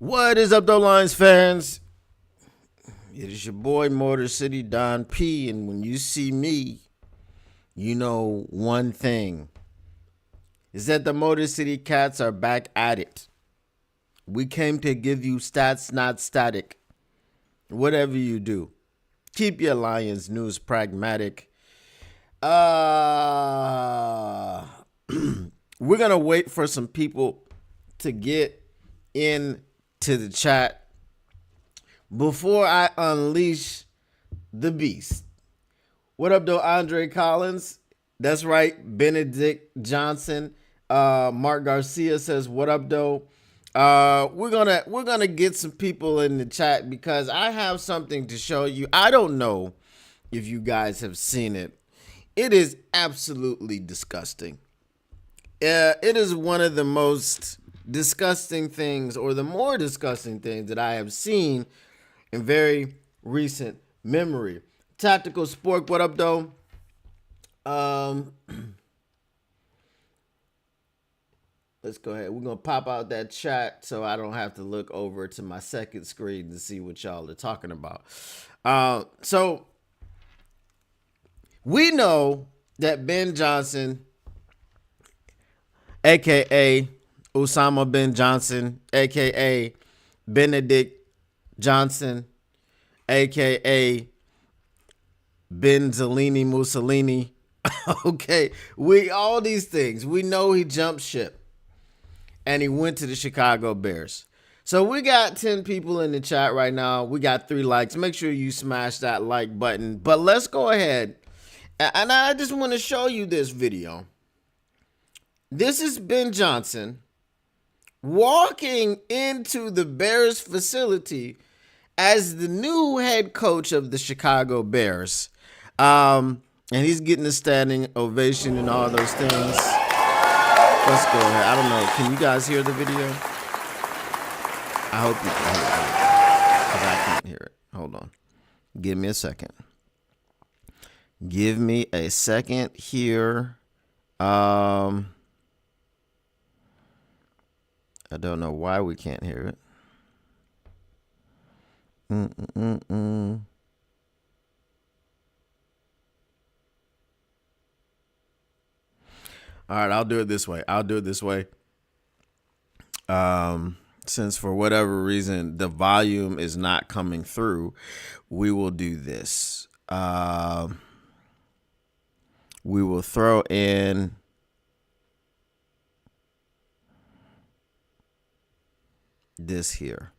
What is up, though, Lions fans? It is your boy, Motor City Don P. And when you see me, you know one thing is that the Motor City Cats are back at it. We came to give you stats, not static. Whatever you do, keep your Lions news pragmatic. We're going to wait for some people to get into the chat before I unleash the beast. What up, though, Andre Collins? That's right, Benedict Johnson. Mark Garcia says, what up, though? We're gonna get some people in the chat because I have something to show you. I don't know if you guys have seen it. It is absolutely disgusting. It is one of the most disgusting things, or the more disgusting things that I have seen in very recent memory. Tactical Sport, what up, though? Let's go ahead. We're going to pop out that chat so I don't have to look over to my second screen to see what y'all are talking about. So we know that Ben Johnson, a.k.a. Osama Ben Johnson, a.k.a. Benedict Johnson, a.k.a. Benzolini Mussolini. Okay, all these things. We know he jumped ship and he went to the Chicago Bears. So we got 10 people in the chat right now. We got 3 likes. Make sure you smash that like button. But let's go ahead. And I just want to show you this video. This is Ben Johnson walking into the Bears facility as the new head coach of the Chicago Bears. And he's getting a standing ovation and all those things. Let's go ahead. I don't know. Can you guys hear the video? I hope you can hear it, because I can't hear it. Hold on. Give me a second. Give me a second here. I don't know why we can't hear it. All right, I'll do it this way. Since for whatever reason the volume is not coming through, we will do this. We will throw in this here.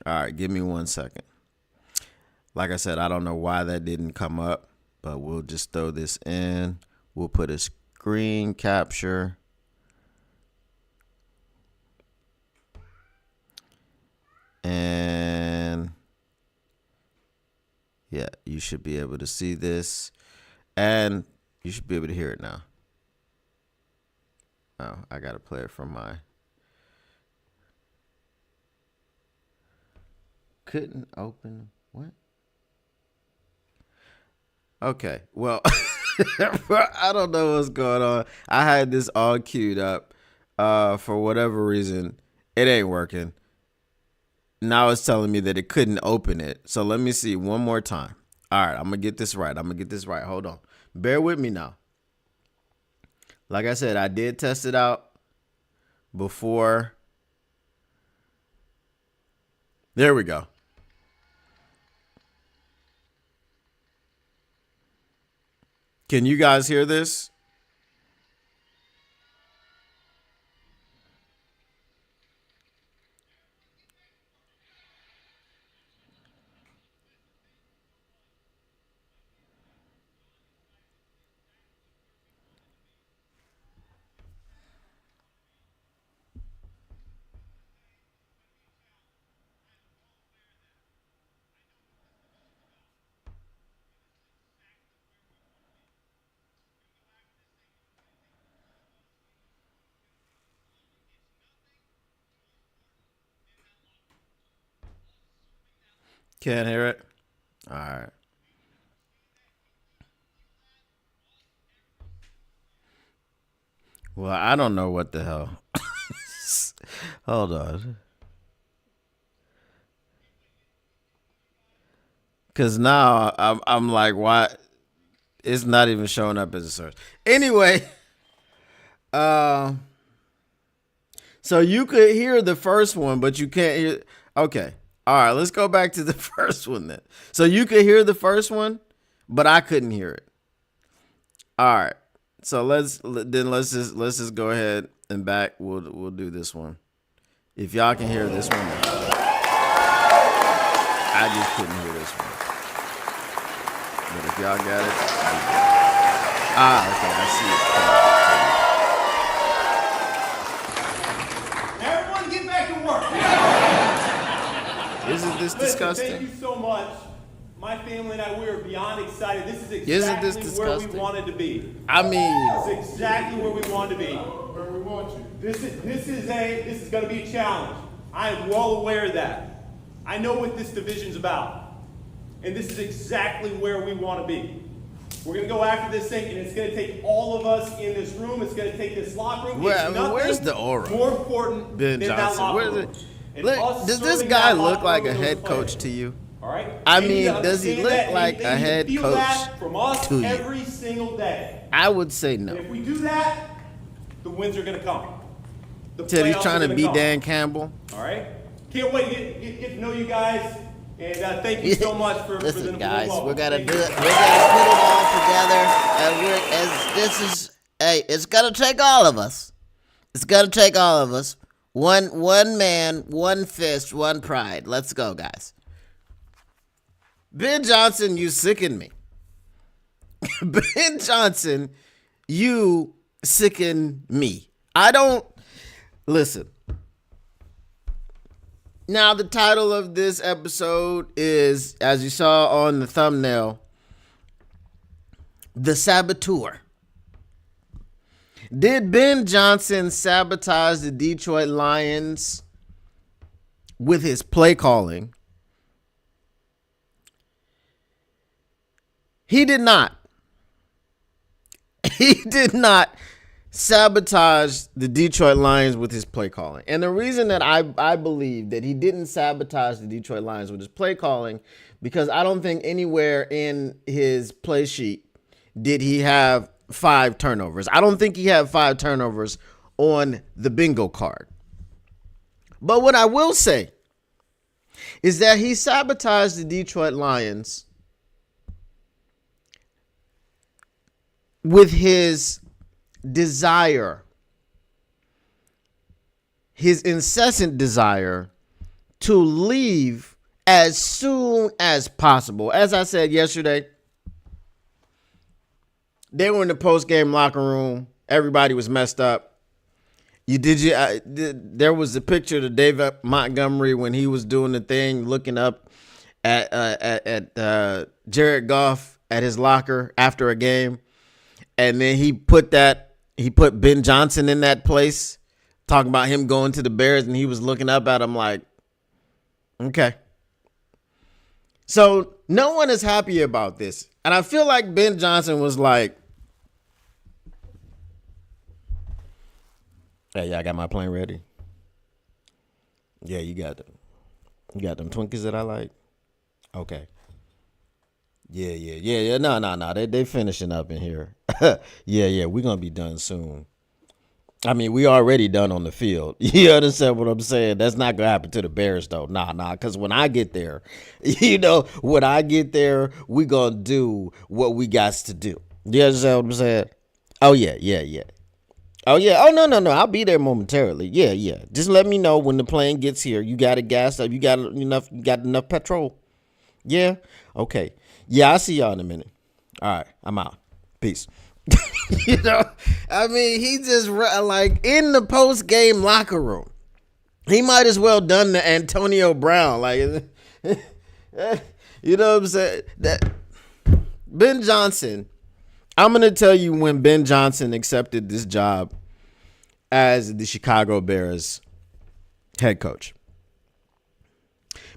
All right, give me 1 second. Like I said, I don't know why that didn't come up, but we'll just throw this in. We'll put a screen capture. And yeah, you should be able to see this. And you should be able to hear it now. Oh, I got to play it from my... Couldn't open... What? Okay, well... I don't know what's going on. I had this all queued up. For whatever reason, it ain't working. Now it's telling me that it couldn't open it. So let me see one more time. All right, I'm going to get this right. Hold on. Bear with me now. Like I said, I did test it out before. There we go. Can you guys hear this? Can't hear it? All right. Well, I don't know what the hell. Hold on. Because now I'm like, why? It's not even showing up as a search. Anyway, so you could hear the first one, but you can't hear. Okay. All right, let's go back to the first one then. So you could hear the first one, but I couldn't hear it. All right. So let's just go ahead and back. We'll do this one. If y'all can hear this one, I just couldn't hear this one. But if y'all got it, okay, I see it. Everyone, get back to work. Isn't this disgusting? Thank you so much. My family and I, we are beyond excited. This is exactly where we wanted to be. I mean, this is exactly where we wanted to be. Where we want you. This is going to be a challenge. I am well aware of that. I know what this division's about. And this is exactly where we want to be. We're going to go after this thing, and it's going to take all of us in this room. It's going to take this locker room. Where's the aura? More important Ben than Johnson. that locker room. Does this guy look like a head coach to you? All right. I mean, does he look like a head coach from us to you? Every single day. I would say no. And if we do that, the wins are going to come. Said he's trying to beat Dan Campbell. All right. Can't wait to get to know you guys. And thank you so much for Listen, the guys, we're gonna do it. We're gonna put it all together, and it's gonna take all of us. It's gonna take all of us. One man, one fist, one pride. Let's go, guys. Ben Johnson, you sicken me. Ben Johnson, you sicken me. I don't listen. Now, the title of this episode is, as you saw on the thumbnail, The Saboteur. Did Ben Johnson sabotage the Detroit Lions with his play calling? He did not. He did not sabotage the Detroit Lions with his play calling. And the reason that I believe that he didn't sabotage the Detroit Lions with his play calling, because I don't think anywhere in his play sheet did he have 5 turnovers. I don't think he had 5 turnovers on the bingo card. But what I will say is that he sabotaged the Detroit Lions with his desire, his incessant desire to leave as soon as possible. As I said yesterday, they were in the post-game locker room. Everybody was messed up. There was a picture of David Montgomery when he was doing the thing, looking up at Jared Goff at his locker after a game. And then he put Ben Johnson in that place, talking about him going to the Bears, and he was looking up at him like, okay. So no one is happy about this. And I feel like Ben Johnson was like, hey, y'all got my plane ready? Yeah, you got them. You got them Twinkies that I like? Okay. Yeah. No. They finishing up in here. Yeah. We're going to be done soon. I mean, we already done on the field. You understand what I'm saying? That's not going to happen to the Bears, though. Nah. Because when I get there, we going to do what we got to do. You understand what I'm saying? Oh, yeah. Oh, yeah. Oh, no. I'll be there momentarily. Yeah. Just let me know when the plane gets here. You got it gassed up. You got enough petrol. Yeah? Okay. Yeah, I'll see y'all in a minute. All right, I'm out. Peace. I mean, he just like in the post-game locker room. He might as well done the Antonio Brown. Like, you know what I'm saying? That Ben Johnson, I'm going to tell you when Ben Johnson accepted this job as the Chicago Bears head coach.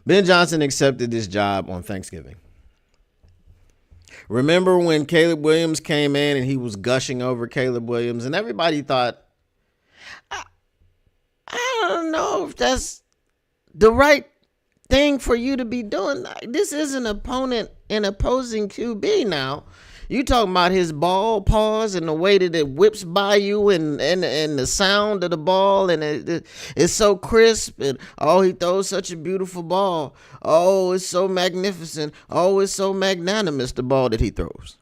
Ben Johnson accepted this job on Thanksgiving. Remember when Caleb Williams came in and he was gushing over Caleb Williams, and everybody thought, I don't know if that's the right thing for you to be doing. This is an opposing QB now. You talking about his ball pause and the way that it whips by you and the sound of the ball, and it's so crisp, and he throws such a beautiful ball. Oh, it's so magnificent. Oh, it's so magnanimous, the ball that he throws.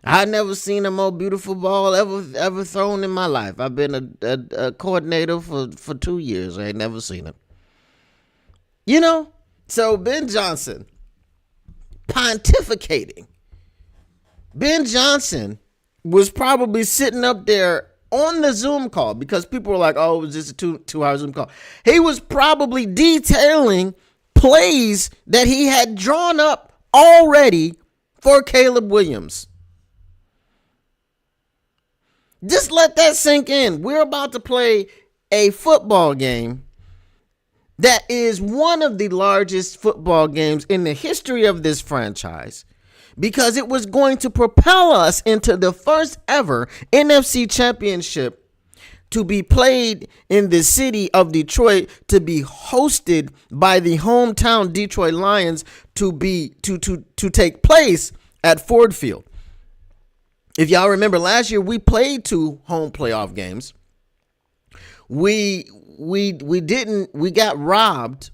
I never seen a more beautiful ball ever thrown in my life. I've been a coordinator for 2 years. I ain't never seen it. So Ben Johnson pontificating. Ben Johnson was probably sitting up there on the Zoom call because people were like, oh, it was just a two-hour Zoom call. He was probably detailing plays that he had drawn up already for Caleb Williams. Just let that sink in. We're about to play a football game that is one of the largest football games in the history of this franchise, because it was going to propel us into the first ever NFC Championship to be played in the city of Detroit, to be hosted by the hometown Detroit Lions, to take place at Ford Field. If y'all remember last year, we played 2 home playoff games. We got robbed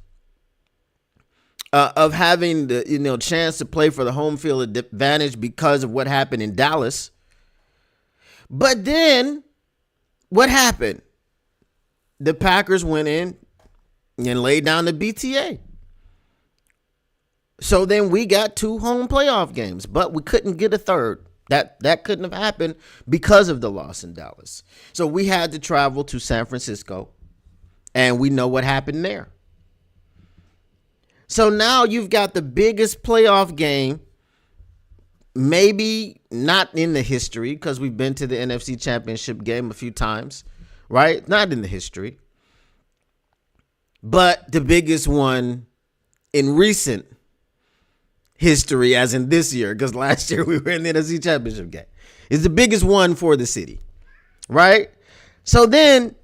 of having the chance to play for the home field advantage because of what happened in Dallas. But then what happened? The Packers went in and laid down the BTA. So then we got 2 home playoff games, but we couldn't get a third. That couldn't have happened because of the loss in Dallas. So we had to travel to San Francisco, and we know what happened there. So now you've got the biggest playoff game, maybe not in the history, because we've been to the NFC Championship game a few times, right? Not in the history, but the biggest one in recent history, as in this year, because last year we were in the NFC Championship game. It's the biggest one for the city, right? So then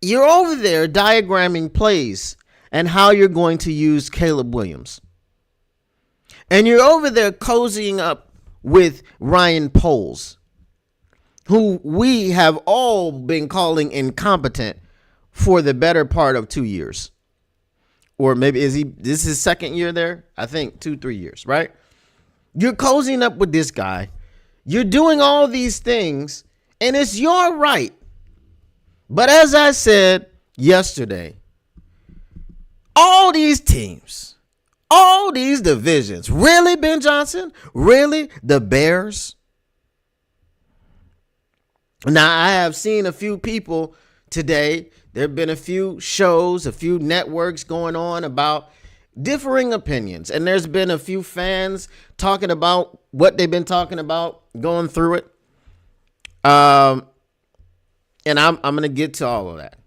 you're over there diagramming plays and how you're going to use Caleb Williams. And you're over there cozying up with Ryan Poles, who we have all been calling incompetent for the better part of 2 years. Or maybe this is his second year there? I think 2-3 years, right? You're cozying up with this guy. You're doing all these things, and it's your right. But as I said yesterday, all these teams, all these divisions, really, Ben Johnson? Really? The Bears? Now, I have seen a few people today. There have been a few shows, a few networks going on about differing opinions. And there's been a few fans talking about what they've been talking about, going through it. And I'm going to get to all of that.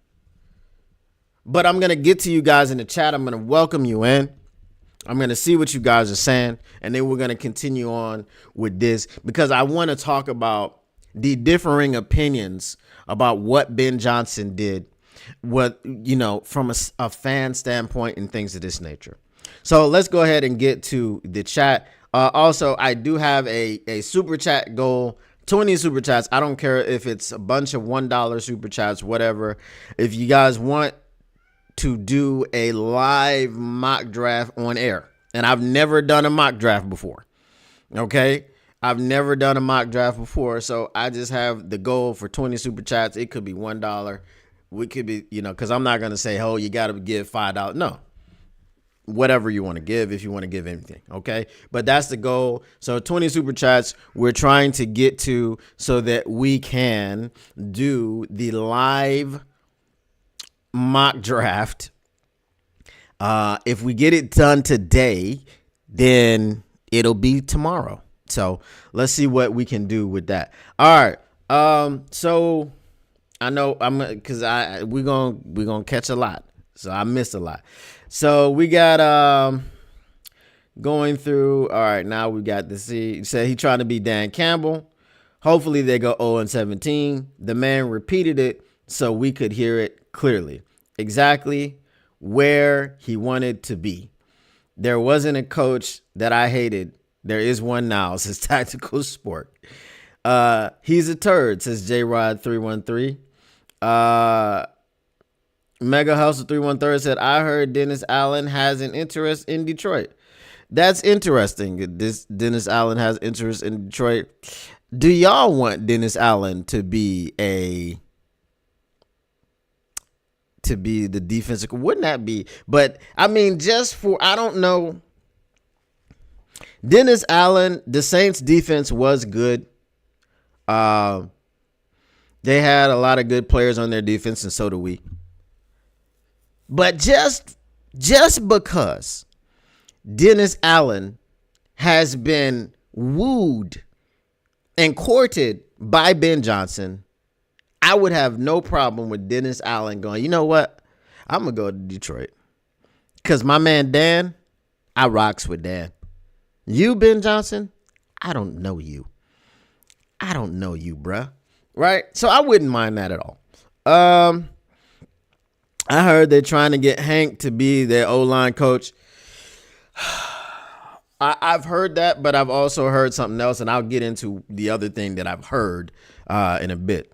But I'm going to get to you guys in the chat. I'm going to welcome you in. I'm going to see what you guys are saying. And then we're going to continue on with this, because I want to talk about the differing opinions about what Ben Johnson did, from a fan standpoint and things of this nature. So let's go ahead and get to the chat. Also, I do have a super chat goal, 20 super chats. I don't care if it's a bunch of $1 super chats, whatever. If you guys want to do a live mock draft on air, and I've never done a mock draft before. Okay. I've never done a mock draft before. So I just have the goal for 20 super chats. It could be $1. We could be, cause I'm not going to say, oh, you got to give $5. No, whatever you want to give, if you want to give anything. Okay. But that's the goal. So 20 super chats we're trying to get to so that we can do the live mock draft. If we get it done today, then it'll be tomorrow. So let's see what we can do with that. All right. So I know we're gonna catch a lot. So I missed a lot. So we got going through. All right, now we got to see. He said he trying to be Dan Campbell. Hopefully they go 0-17. The man repeated it so we could hear it clearly. Exactly where he wanted to be. There wasn't a coach that I hated. There is one now. It's his tactical sport. He's a turd, says JRod313. Mega Hustle 313 said, I heard Dennis Allen has an interest in Detroit. That's interesting. This Dennis Allen has interest in Detroit. Do y'all want Dennis Allen to be the defensive? Wouldn't that be? But I mean, I don't know. Dennis Allen, the Saints defense was good. They had a lot of good players on their defense, and so do we. But just because Dennis Allen has been wooed and courted by Ben Johnson, I would have no problem with Dennis Allen going, you know what? I'm going to go to Detroit. Because my man Dan, I rocks with Dan. You, Ben Johnson, I don't know you. I don't know you, bruh. Right? So I wouldn't mind that at all. I heard they're trying to get Hank to be their O-line coach. I've heard that, but I've also heard something else, and I'll get into the other thing that I've heard in a bit.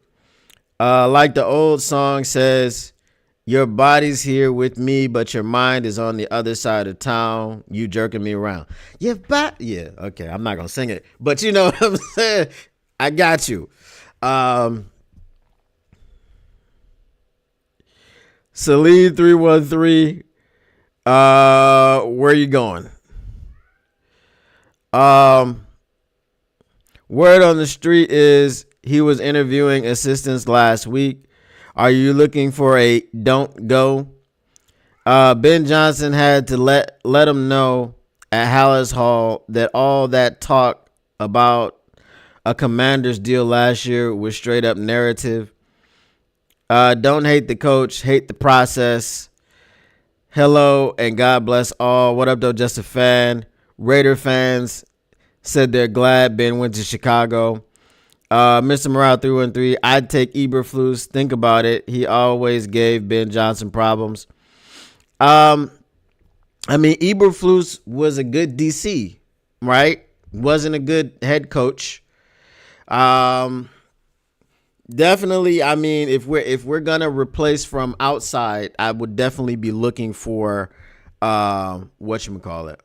Like the old song says, your body's here with me, but your mind is on the other side of town. You jerking me around. Yeah, okay, I'm not going to sing it, but you know what I'm saying? I got you. Salid 313, where are you going? Word on the street is he was interviewing assistants last week. Are you looking for a don't go? Ben Johnson had to let him know at Hallis Hall that all that talk about a Commander's deal last year was straight up narrative. Don't hate the coach, hate the process. Hello and God bless all. What up, though? Just a fan. Raider fans said they're glad Ben went to Chicago. Mr. Morale 313, I'd take Eberflus. Think about it. He always gave Ben Johnson problems. I mean, Eberflus was a good DC, right? Wasn't a good head coach. Definitely, I mean, if we're gonna replace from outside, I would definitely be looking for whatchamacallit,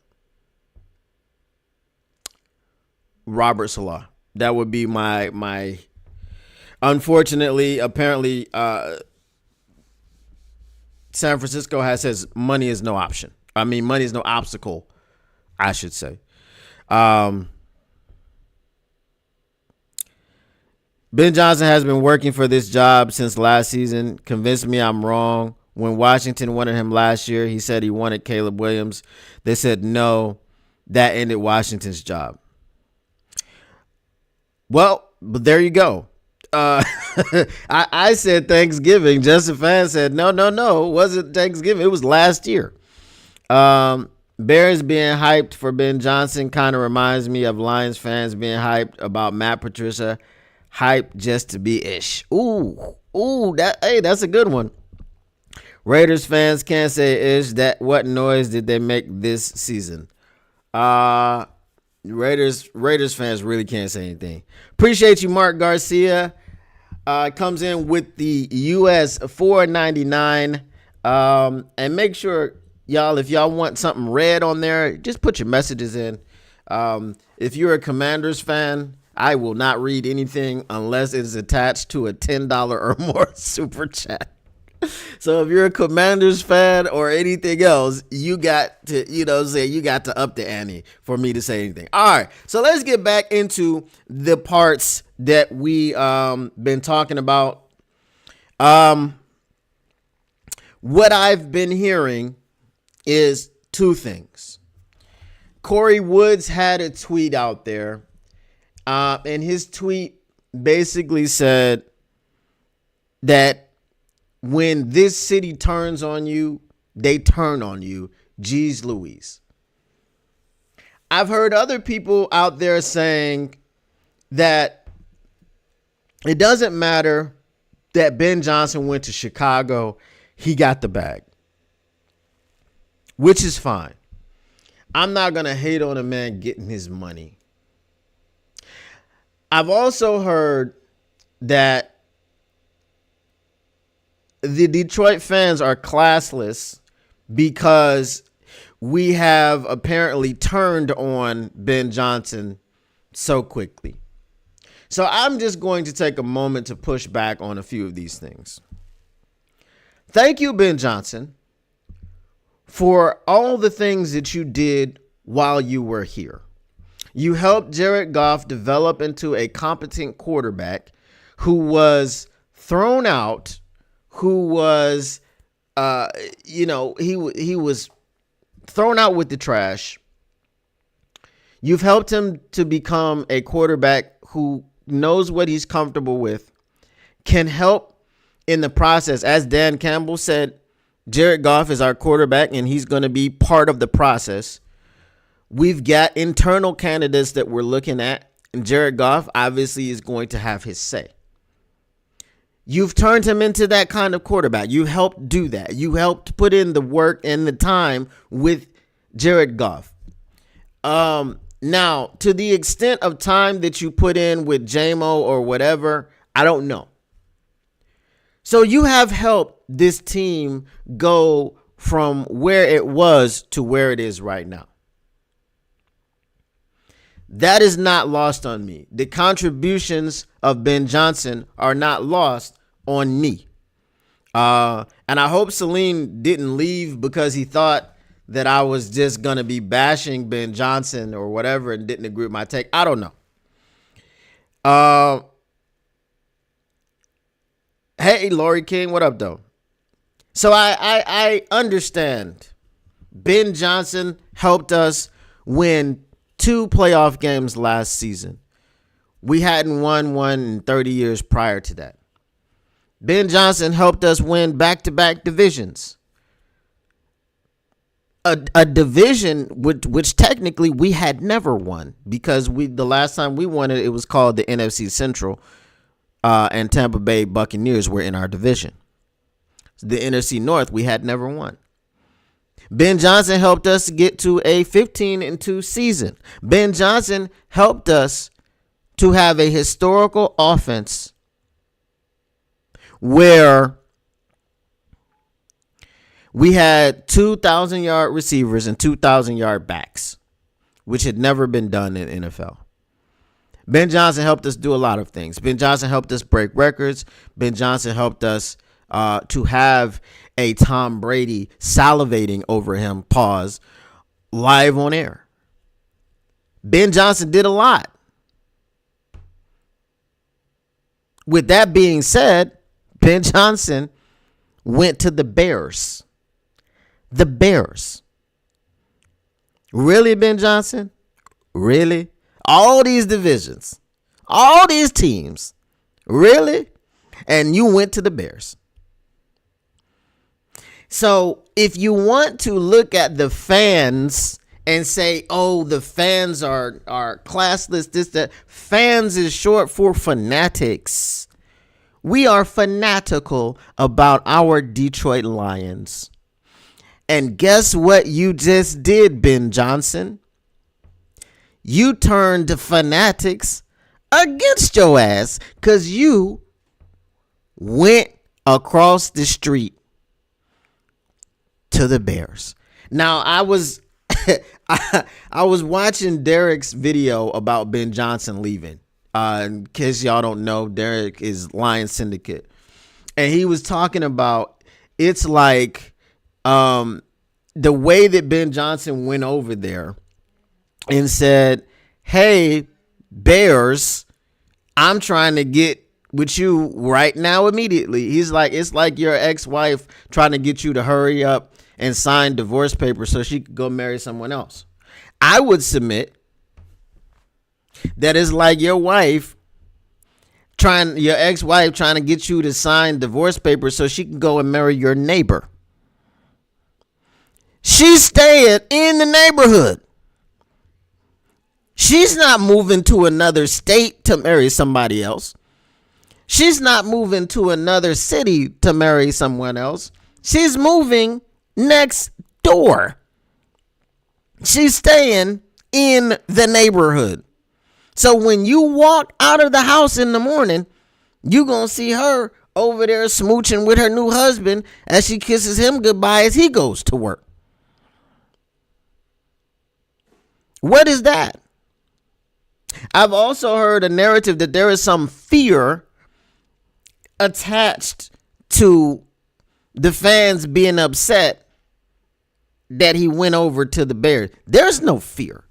Robert Salah. That would be my unfortunately, apparently San Francisco says money is no option. I mean, money is no obstacle, I should say. Ben Johnson has been working for this job since last season. Convinced me I'm wrong. When Washington wanted him last year, he said he wanted Caleb Williams. They said no. That ended Washington's job. Well, but there you go. I said Thanksgiving. Just a fan said no. It wasn't Thanksgiving. It was last year. Bears being hyped for Ben Johnson kind of reminds me of Lions fans being hyped about Matt Patricia. Hype just to be ish. That's a good one. Raiders fans can't say ish. That what noise did they make this season? Raiders fans really can't say anything. Appreciate you, Mark Garcia. Comes in with the US $4.99. And make sure y'all, if y'all want something red on there, just put your messages in. If you're a Commanders fan, I will not read anything unless it is attached to a $10 or more super chat. So if you're a Commanders fan or anything else, you got to, you got to up the ante for me to say anything. All right. So let's get back into the parts that we been talking about. What I've been hearing is two things. Corey Woods had a tweet out there. And his tweet basically said that when this city turns on you, they turn on you. Jeez Louise. I've heard other people out there saying that it doesn't matter that Ben Johnson went to Chicago. He got the bag. which is fine. I'm not going to hate on a man getting his money. I've also heard that the Detroit fans are classless because we have apparently turned on Ben Johnson so quickly. So I'm just going to take a moment to push back on a few of these things. Thank you, Ben Johnson, for all the things that you did while you were here. You helped Jared Goff develop into a competent quarterback who was thrown out, who was, he was thrown out with the trash. You've helped him to become a quarterback who knows what he's comfortable with, can help in the process. As Dan Campbell said, Jared Goff is our quarterback and he's going to be part of the process. We've got internal candidates that we're looking at, and Jared Goff obviously is going to have his say. You've turned him into that kind of quarterback. You helped do that. You helped put in the work and the time with Jared Goff. Now, to the extent of time that you put in with JMO or whatever, I don't know. So you have helped this team go from where it was to where it is right now. That is not lost on me. The contributions of Ben Johnson are not lost on me. And I hope Celine didn't leave because he thought that I was just going to be bashing Ben Johnson or whatever and didn't agree with my take. I don't know. Hey, Lori King, what up, though? So I understand Ben Johnson helped us win 2 playoff games last season. We hadn't won one in 30 years prior to that. Ben Johnson helped us win back-to-back divisions. A division which technically we had never won because the last time we won it, it was called the NFC Central, and Tampa Bay Buccaneers were in our division. The NFC North we had never won. Ben Johnson helped us get to a 15-2 season. Ben Johnson helped us to have a historical offense where we had 2,000-yard receivers and 2,000-yard backs, which had never been done in NFL. Ben Johnson helped us do a lot of things. Ben Johnson helped us break records. Ben Johnson helped us to have a Tom Brady salivating over him, live on air. Ben Johnson did a lot. With that being said, Ben Johnson went to the Bears. The Bears. Really, Ben Johnson? Really? All these divisions, all these teams. Really? And you went to the Bears. So if you want to look at the fans and say, oh, the fans are classless, that fans is short for fanatics. We are fanatical about our Detroit Lions. And guess what you just did, Ben Johnson? You turned the fanatics against your ass because you went across the street to the Bears. Now, I was I was watching Derek's video about Ben Johnson leaving. In case y'all don't know, Derek is Lion Syndicate. And he was talking about it's like the way that Ben Johnson went over there and said, hey, Bears, I'm trying to get with you right now immediately. He's like, it's like your ex-wife trying to get you to hurry up and sign divorce papers so she could go marry someone else. I would submit that it's like your ex-wife trying to get you to sign divorce papers so she can go and marry your neighbor. She's staying in the neighborhood. She's not moving to another state to marry somebody else. She's not moving to another city to marry someone else. She's moving next door She's staying in the neighborhood. So when you walk out of the house in the morning, you going to see her over there smooching with her new husband as she kisses him goodbye as he goes to work. What is that? I've also heard a narrative that there is some fear attached to the fans being upset that he went over to the Bears. There's no fear.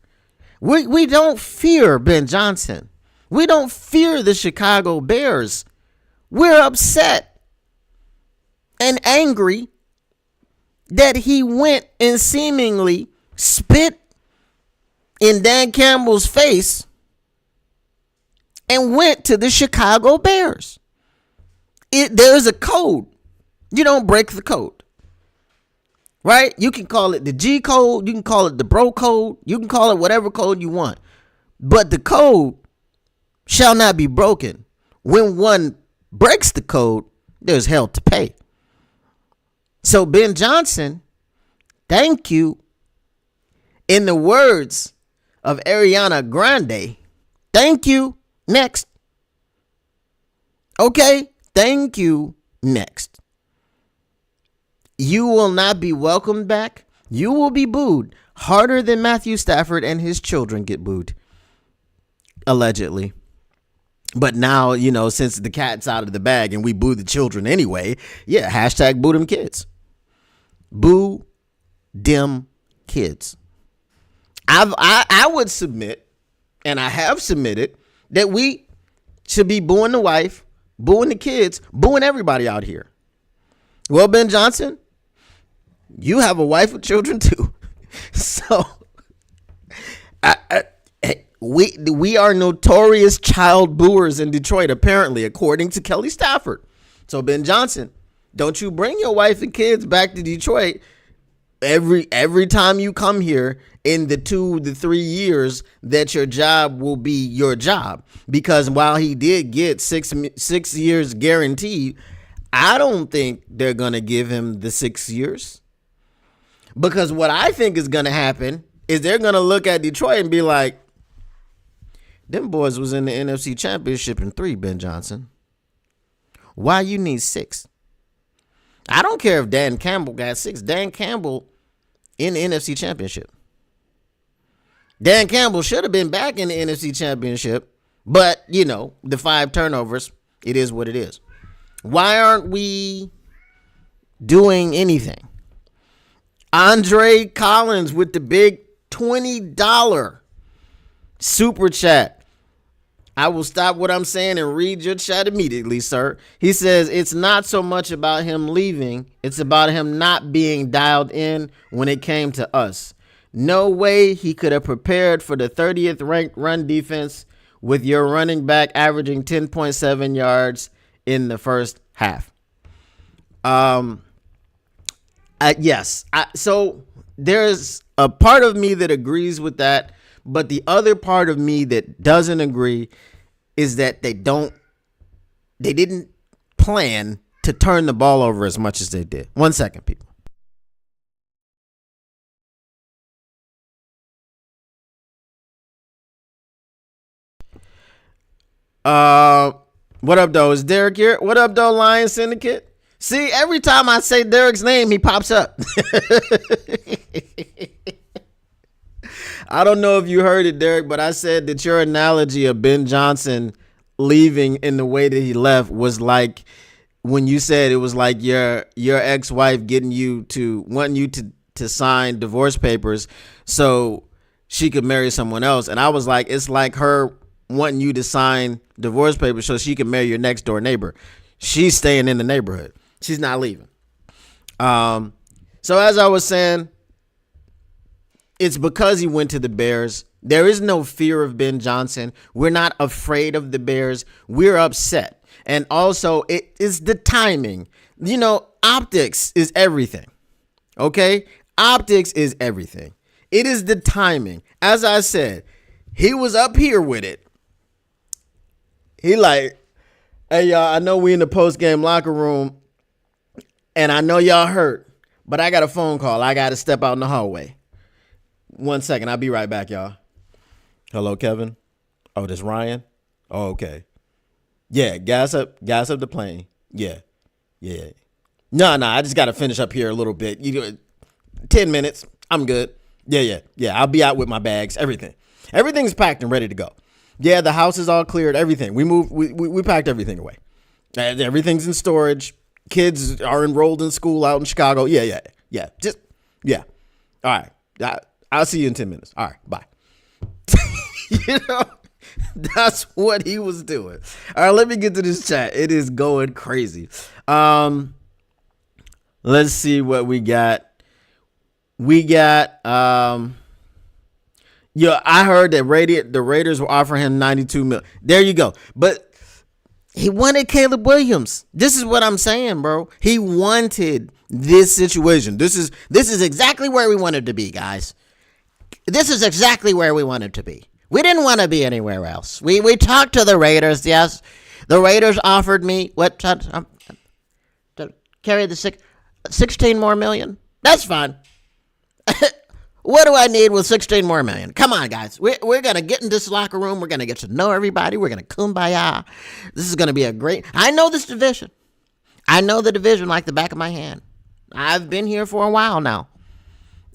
We don't fear Ben Johnson. We don't fear the Chicago Bears. We're upset and angry that he went and seemingly spit in Dan Campbell's face and went to the Chicago Bears. There's a code. You don't break the code. Right? You can call it the G code. You can call it the bro code. You can call it whatever code you want. But the code shall not be broken. When one breaks the code, there's hell to pay. So Ben Johnson, thank you. In the words of Ariana Grande, thank you. Next. Okay? Thank you. Next. You will not be welcomed back. You will be booed harder than Matthew Stafford and his children get booed. Allegedly. But now, since the cat's out of the bag and we boo the children anyway, yeah, hashtag boo them kids. Boo them kids. I would submit, and I have submitted, that we should be booing the wife, booing the kids, booing everybody out here. Well, Ben Johnson, you have a wife with children too. So we are notorious child booers in Detroit, apparently, according to Kelly Stafford. So Ben Johnson, don't you bring your wife and kids back to Detroit every time you come here in the 2 to 3 years that your job will be your job. Because while he did get 6 years guaranteed, I don't think they're going to give him the 6 years. Because what I think is going to happen is they're going to look at Detroit and be like, them boys was in the NFC Championship in 3, Ben Johnson. Why you need 6? I don't care if Dan Campbell got 6. Dan Campbell in the NFC Championship. Dan Campbell should have been back in the NFC Championship. But, the 5 turnovers, it is what it is. Why aren't we doing anything? Andre Collins with the big $20 super chat. I will stop what I'm saying and read your chat immediately, sir. He says, it's not so much about him leaving. It's about him not being dialed in when it came to us. No way he could have prepared for the 30th ranked run defense with your running back averaging 10.7 yards in the first half. Yes. So there's a part of me that agrees with that, but the other part of me that doesn't agree is that they didn't plan to turn the ball over as much as they did. 1 second, people. What up, though? Is Derek here? What up, though, Lion Syndicate? See, every time I say Derek's name, he pops up. I don't know if you heard it, Derek, but I said that your analogy of Ben Johnson leaving in the way that he left was like when you said it was like your ex-wife wanting you to sign divorce papers so she could marry someone else. And I was like, it's like her wanting you to sign divorce papers so she can marry your next door neighbor. She's staying in the neighborhood. She's not leaving. So as I was saying, it's because he went to the Bears. There is no fear of Ben Johnson. We're not afraid of the Bears. We're upset. And also, it is the timing. Optics is everything. Okay? Optics is everything. It is the timing. As I said, he was up here with it. He like, hey, y'all, I know we in the post-game locker room, and I know y'all hurt, but I got a phone call. I got to step out in the hallway. 1 second. I'll be right back, y'all. Hello, Kevin. Oh, this Ryan. Oh, okay. Yeah, gas up the plane. Yeah. No, I just got to finish up here a little bit. 10 minutes. I'm good. Yeah. I'll be out with my bags, everything. Everything's packed and ready to go. Yeah, the house is all cleared, everything. We packed everything away. Everything's in storage. Kids are enrolled in school out in Chicago. Yeah. All right. I'll see you in 10 minutes. All right, bye. That's what he was doing. All right, let me get to this chat. It is going crazy. Let's see what we got. I heard that the Raiders were offering him $92 million. There you go. But he wanted Caleb Williams. This is what I'm saying, bro. He wanted this situation. This is exactly where we wanted to be, guys. This is exactly where we wanted to be. We didn't want to be anywhere else. We talked to the Raiders. Yes, the Raiders offered me what to carry the 16 more million. That's fine. What do I need with 16 more million? Come on, guys. We're going to get in this locker room. We're going to get to know everybody. We're going to kumbaya. This is going to be I know this division. I know the division like the back of my hand. I've been here for a while now.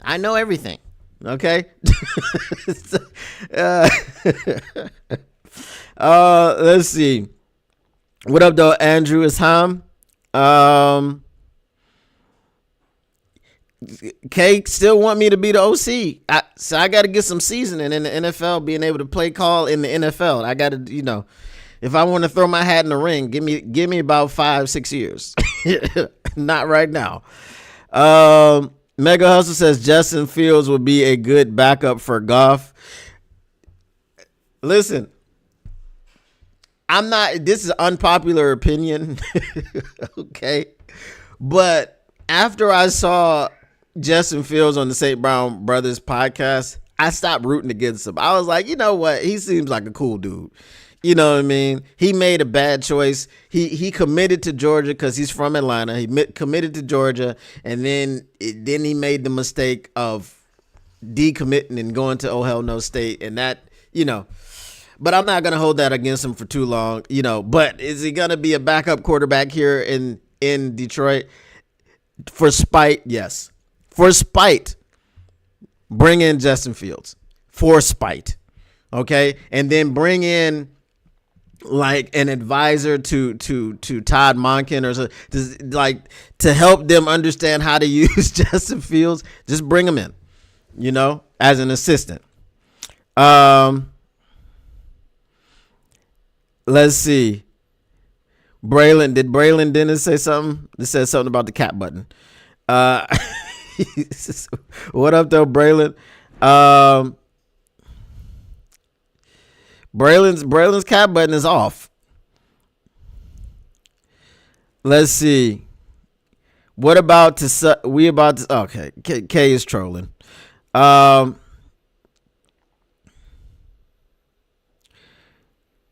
I know everything. Okay? Let's see. What up, though? Andrew is Ham. K still want me to be the OC. So I got to get some seasoning in the NFL, being able to play call in the NFL. I got to, if I want to throw my hat in the ring, give me about 5-6 years. Not right now. Mega Hustle says Justin Fields would be a good backup for Goff. Listen, this is unpopular opinion. Okay. But after I saw Justin Fields on the St. Brown Brothers podcast, I stopped rooting against him. I was like, you know what? He seems like a cool dude. You know what I mean? He made a bad choice. He committed to Georgia because he's from Atlanta. He committed to Georgia, and then he made the mistake of decommitting and going to Oh Hell No State, and that, But I'm not gonna hold that against him for too long, But is he gonna be a backup quarterback here in Detroit? For spite, yes. For spite, bring in Justin Fields. For spite, okay, and then bring in like an advisor to Todd Monken or so, to help them understand how to use Justin Fields. Just bring him in, as an assistant. Let's see. Did Braylon Dennis say something? It said something about the cat button. What up though, Braylon? Braylon's cat button is off. Let's see. What about okay. K is trolling.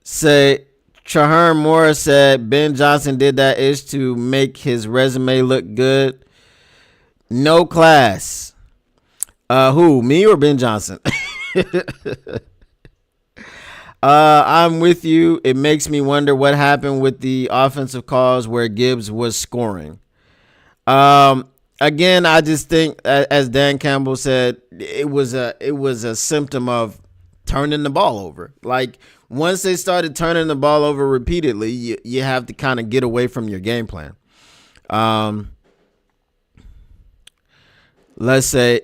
Say Traherm Morris said Ben Johnson did that is to make his resume look good. No class. Who? Me or Ben Johnson? I'm with you. It makes me wonder what happened with the offensive calls where Gibbs was scoring. Again, I just think, as Dan Campbell said, it was a symptom of turning the ball over. Like, once they started turning the ball over repeatedly, you have to kind of get away from your game plan. Let's say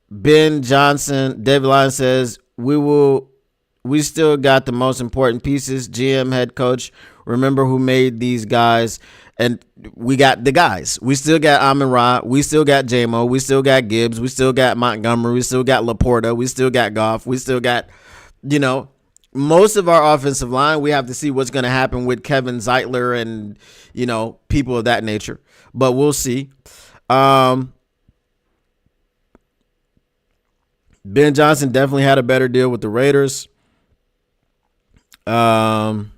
Ben Johnson, David Lyon says, we still got the most important pieces. GM, head coach, remember who made these guys. And we got the guys. We still got Amon-Ra. We still got J-Mo. We still got Gibbs. We still got Montgomery. We still got LaPorta. We still got Goff. We still got, most of our offensive line. We have to see what's going to happen with Kevin Zeitler and, people of that nature. But we'll see. Ben Johnson definitely had a better deal with the Raiders. Tom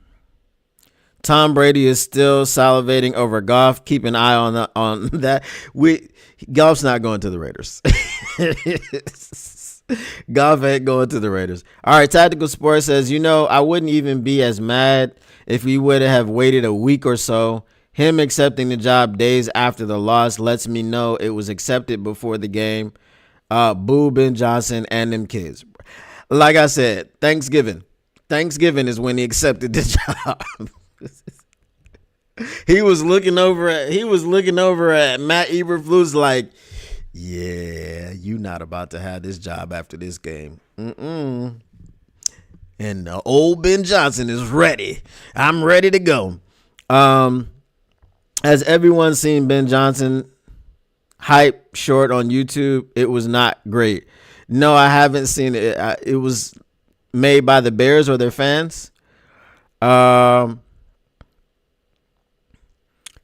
Brady is still salivating over Goff. Keep an eye on that. Goff's not going to the Raiders. Goff ain't going to the Raiders. All right, Tactical Sports says, I wouldn't even be as mad if we would have waited a week or so. Him accepting the job days after the loss lets me know it was accepted before the game. Boo Ben Johnson and them kids. Like I said, Thanksgiving is when he accepted the job. He was looking over at Matt Eberflus like, yeah, you not about to have this job after this game. And old Ben Johnson is ready. I'm ready to go. Has everyone seen Ben Johnson hype short on YouTube? It was not great. No, I haven't seen it. It was made by the Bears or their fans.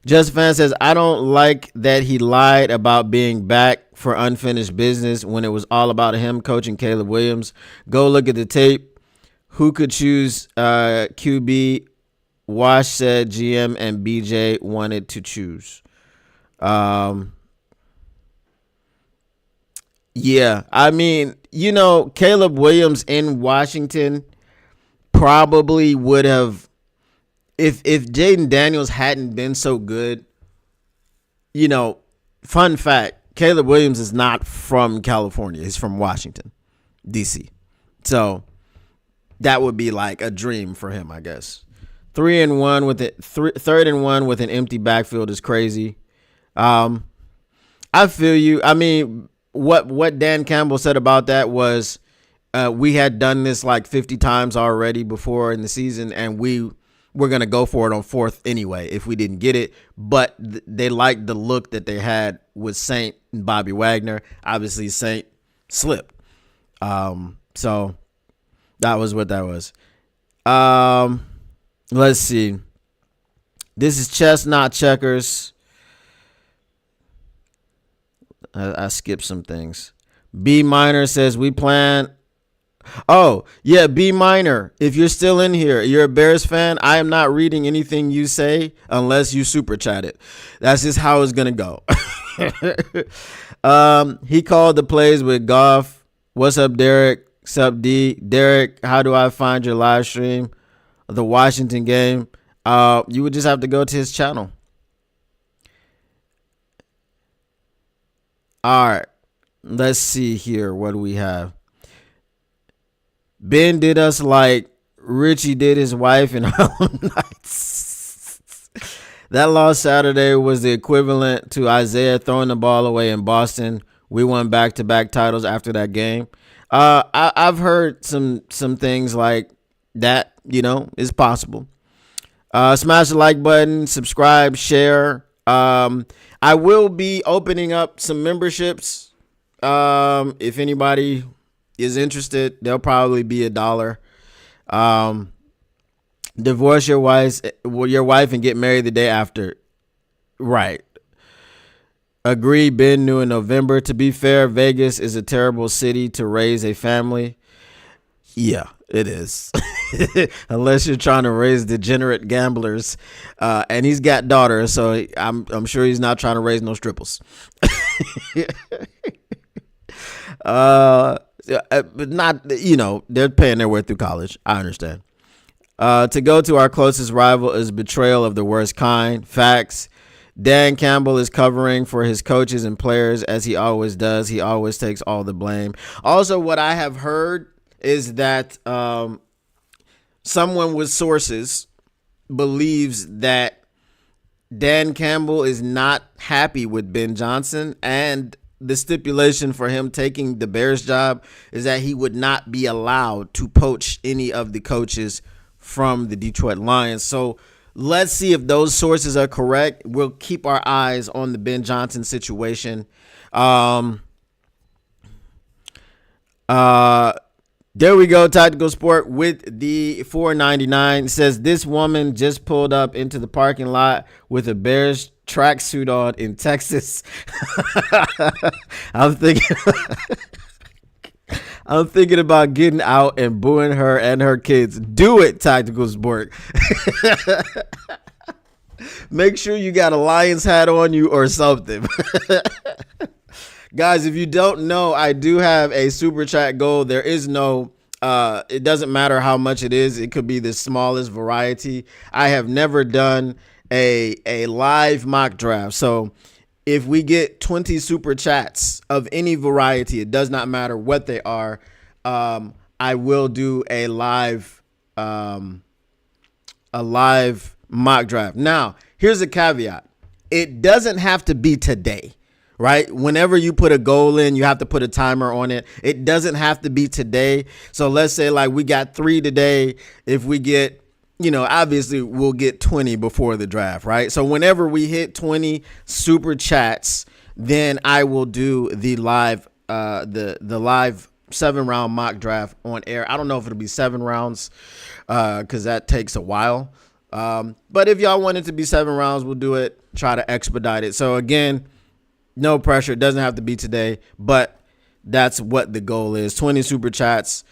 Just Fan says, I don't like that he lied about being back for unfinished business when it was all about him coaching Caleb Williams. Go look at the tape. Who could choose QB? Wash said GM and BJ wanted to choose. Yeah, I mean, Caleb Williams in Washington probably would have, if Jaden Daniels hadn't been so good. Fun fact, Caleb Williams is not from California. He's from Washington, D.C. So that would be like a dream for him, I guess. 3-1 with it. Third and one with an empty backfield is crazy. I feel you. I mean, what Dan Campbell said about that was we had done this like 50 times already before in the season, and we were going to go for it on fourth anyway if we didn't get it. But they liked the look that they had with Saint and Bobby Wagner. Obviously, Saint slipped. So that was what that was. Let's see. This is chess, not checkers. I skipped some things. B Minor says we plan. Oh, yeah, B Minor. If you're still in here, you're a Bears fan. I am not reading anything you say unless you super chat it. That's just how it's going to go. He called the plays with Goff. What's up, Derek? What's up, D? Derek, how do I find your live stream of the Washington game? You would just have to go to his channel. All right, let's see here. What do we have? Ben did us like Richie did his wife in Harlem Nights. That loss Saturday was the equivalent to Isaiah throwing the ball away in Boston. We won back-to-back titles after that game. I've heard some things like that, is possible. Smash the like button, subscribe, share. I will be opening up some memberships. If anybody is interested, they'll probably be $1. Divorce your wife and get married the day after. Right. Agree, Ben new in November. To be fair, Vegas is a terrible city to raise a family. Yeah, it is. Unless you're trying to raise degenerate gamblers. And he's got daughters, so I'm sure he's not trying to raise no strippers. But not, they're paying their way through college. I understand. To go to our closest rival is betrayal of the worst kind. Facts. Dan Campbell is covering for his coaches and players as he always does. He always takes all the blame. Also, what I have heard is that someone with sources believes that Dan Campbell is not happy with Ben Johnson, and the stipulation for him taking the Bears job is that he would not be allowed to poach any of the coaches from the Detroit Lions. So let's see if those sources are correct. We'll keep our eyes on the Ben Johnson situation. There we go. Tactical Sport with the $4.99 says this woman just pulled up into the parking lot with a Bears tracksuit on in Texas. I'm thinking about getting out and booing her and her kids. Do it, Tactical Sport. Make sure you got a Lions hat on you or something. Guys, if you don't know, I do have a super chat goal. There is no, it doesn't matter how much it is. It could be the smallest variety. I have never done a live mock draft. So if we get 20 super chats of any variety, it does not matter what they are. I will do a live mock draft. Now, here's a caveat. It doesn't have to be today, right? Whenever you put a goal in, you have to put a timer on it. It doesn't have to be today. So let's say like we got 3 today. If we get, obviously we'll get 20 before the draft, right? So whenever we hit 20 super chats, then I will do the live, the live 7-round mock draft on air. I don't know if it'll be 7 rounds, because that takes a while. But if y'all want it to be 7 rounds, we'll do it. Try to expedite it. So again, no pressure. It doesn't have to be today, but that's what the goal is. 20 super chats.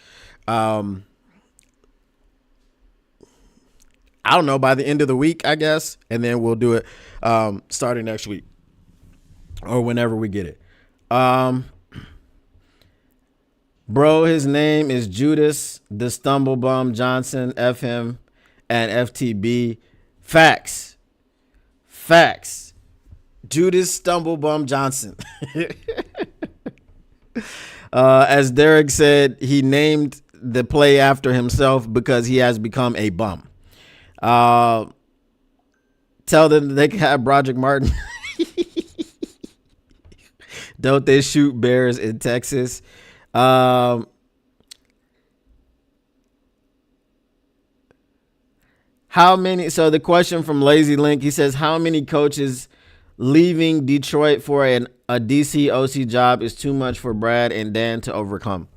I don't know, by the end of the week, I guess. And then we'll do it starting next week or whenever we get it. Bro, his name is Judas the Stumblebum Johnson, FM and FTB. Facts. Judas Stumblebum Johnson. As Derek said, he named the play after himself because he has become a bum. Tell them they can have Broderick Martin. Don't they shoot bears in Texas? How many? So the question from Lazy Link, he says, how many coaches leaving Detroit for a DC OC job is too much for Brad and Dan to overcome?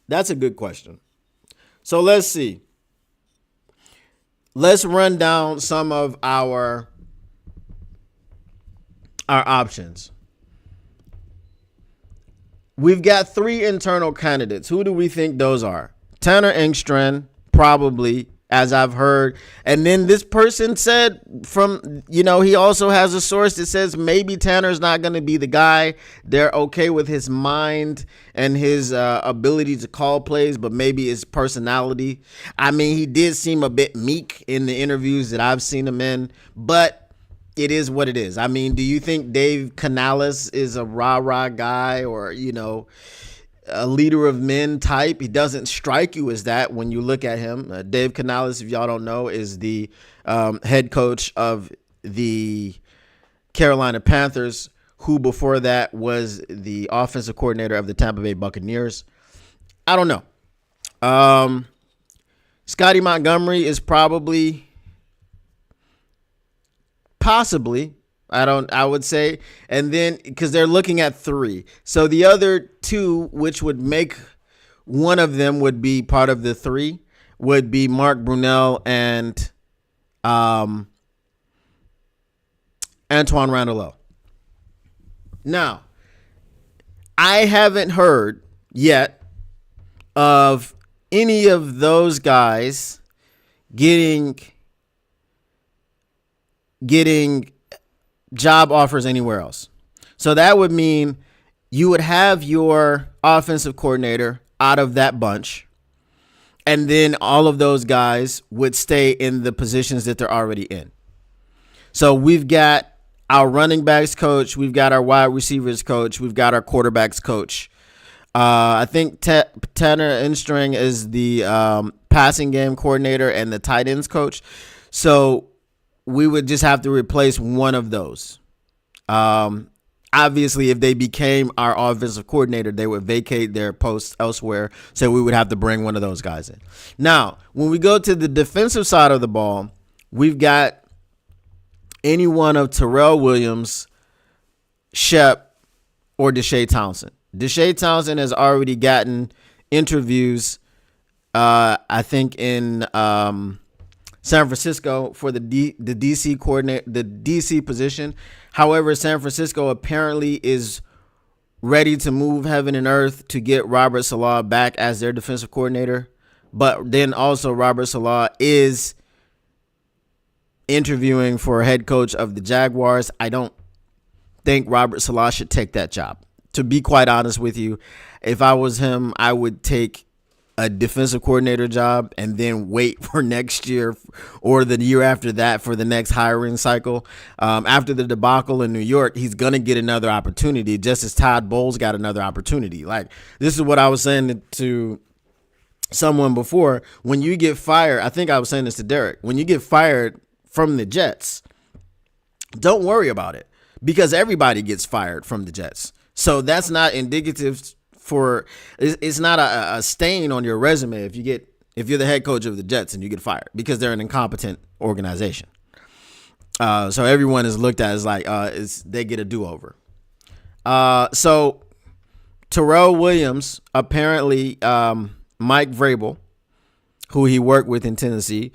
That's a good question. So let's see. Let's run down some of our options. We've got 3 internal candidates. Who do we think those are? Tanner Engstrand, probably, as I've heard. And then this person said he also has a source that says maybe Tanner's not going to be the guy. They're okay with his mind and his ability to call plays, but maybe his personality. I mean, he did seem a bit meek in the interviews that I've seen him in, but it is what it is. I mean, do you think Dave Canales is a rah-rah guy or, a leader of men type? He doesn't strike you as that when you look at him. Dave Canales, if y'all don't know, is the head coach of the Carolina Panthers, who before that was the offensive coordinator of the Tampa Bay Buccaneers. I don't know. Scotty Montgomery is possibly, I would say. And then, because they're looking at 3. So the other 2, which would make one of them would be part of the 3, would be Mark Brunell and Antoine Randall. Now, I haven't heard yet of any of those guys getting job offers anywhere else. So that would mean you would have your offensive coordinator out of that bunch, and then all of those guys would stay in the positions that they're already in. So we've got our running backs coach, we've got our wide receivers coach, we've got our quarterbacks coach. I think Tanner Engstrand is the passing game coordinator and the tight ends coach. So we would just have to replace one of those. Obviously, if they became our offensive coordinator, they would vacate their posts elsewhere. So we would have to bring one of those guys in. Now, when we go to the defensive side of the ball, we've got any one of Terrell Williams, Shep, or Deshae Townsend. Deshae Townsend has already gotten interviews, I think, in San Francisco for the DC coordinator, the DC position. However, San Francisco apparently is ready to move heaven and earth to get Robert Saleh back as their defensive coordinator. But then also Robert Saleh is interviewing for head coach of the Jaguars. I don't think Robert Salah should take that job. To be quite honest with you, if I was him, I would take a defensive coordinator job and then wait for next year or the year after that for the next hiring cycle. After the debacle in New York, he's going to get another opportunity, just as Todd Bowles got another opportunity. Like, this is what I was saying to someone before. When you get fired, I think I was saying this to Derek, when you get fired from the Jets, don't worry about it, because everybody gets fired from the Jets. So that's not indicative for, it's not a stain on your resume if you're the head coach of the Jets and you get fired, because they're an incompetent organization. So everyone is looked at as like they get a do-over. So Terrell Williams, apparently Mike Vrabel, who he worked with in Tennessee,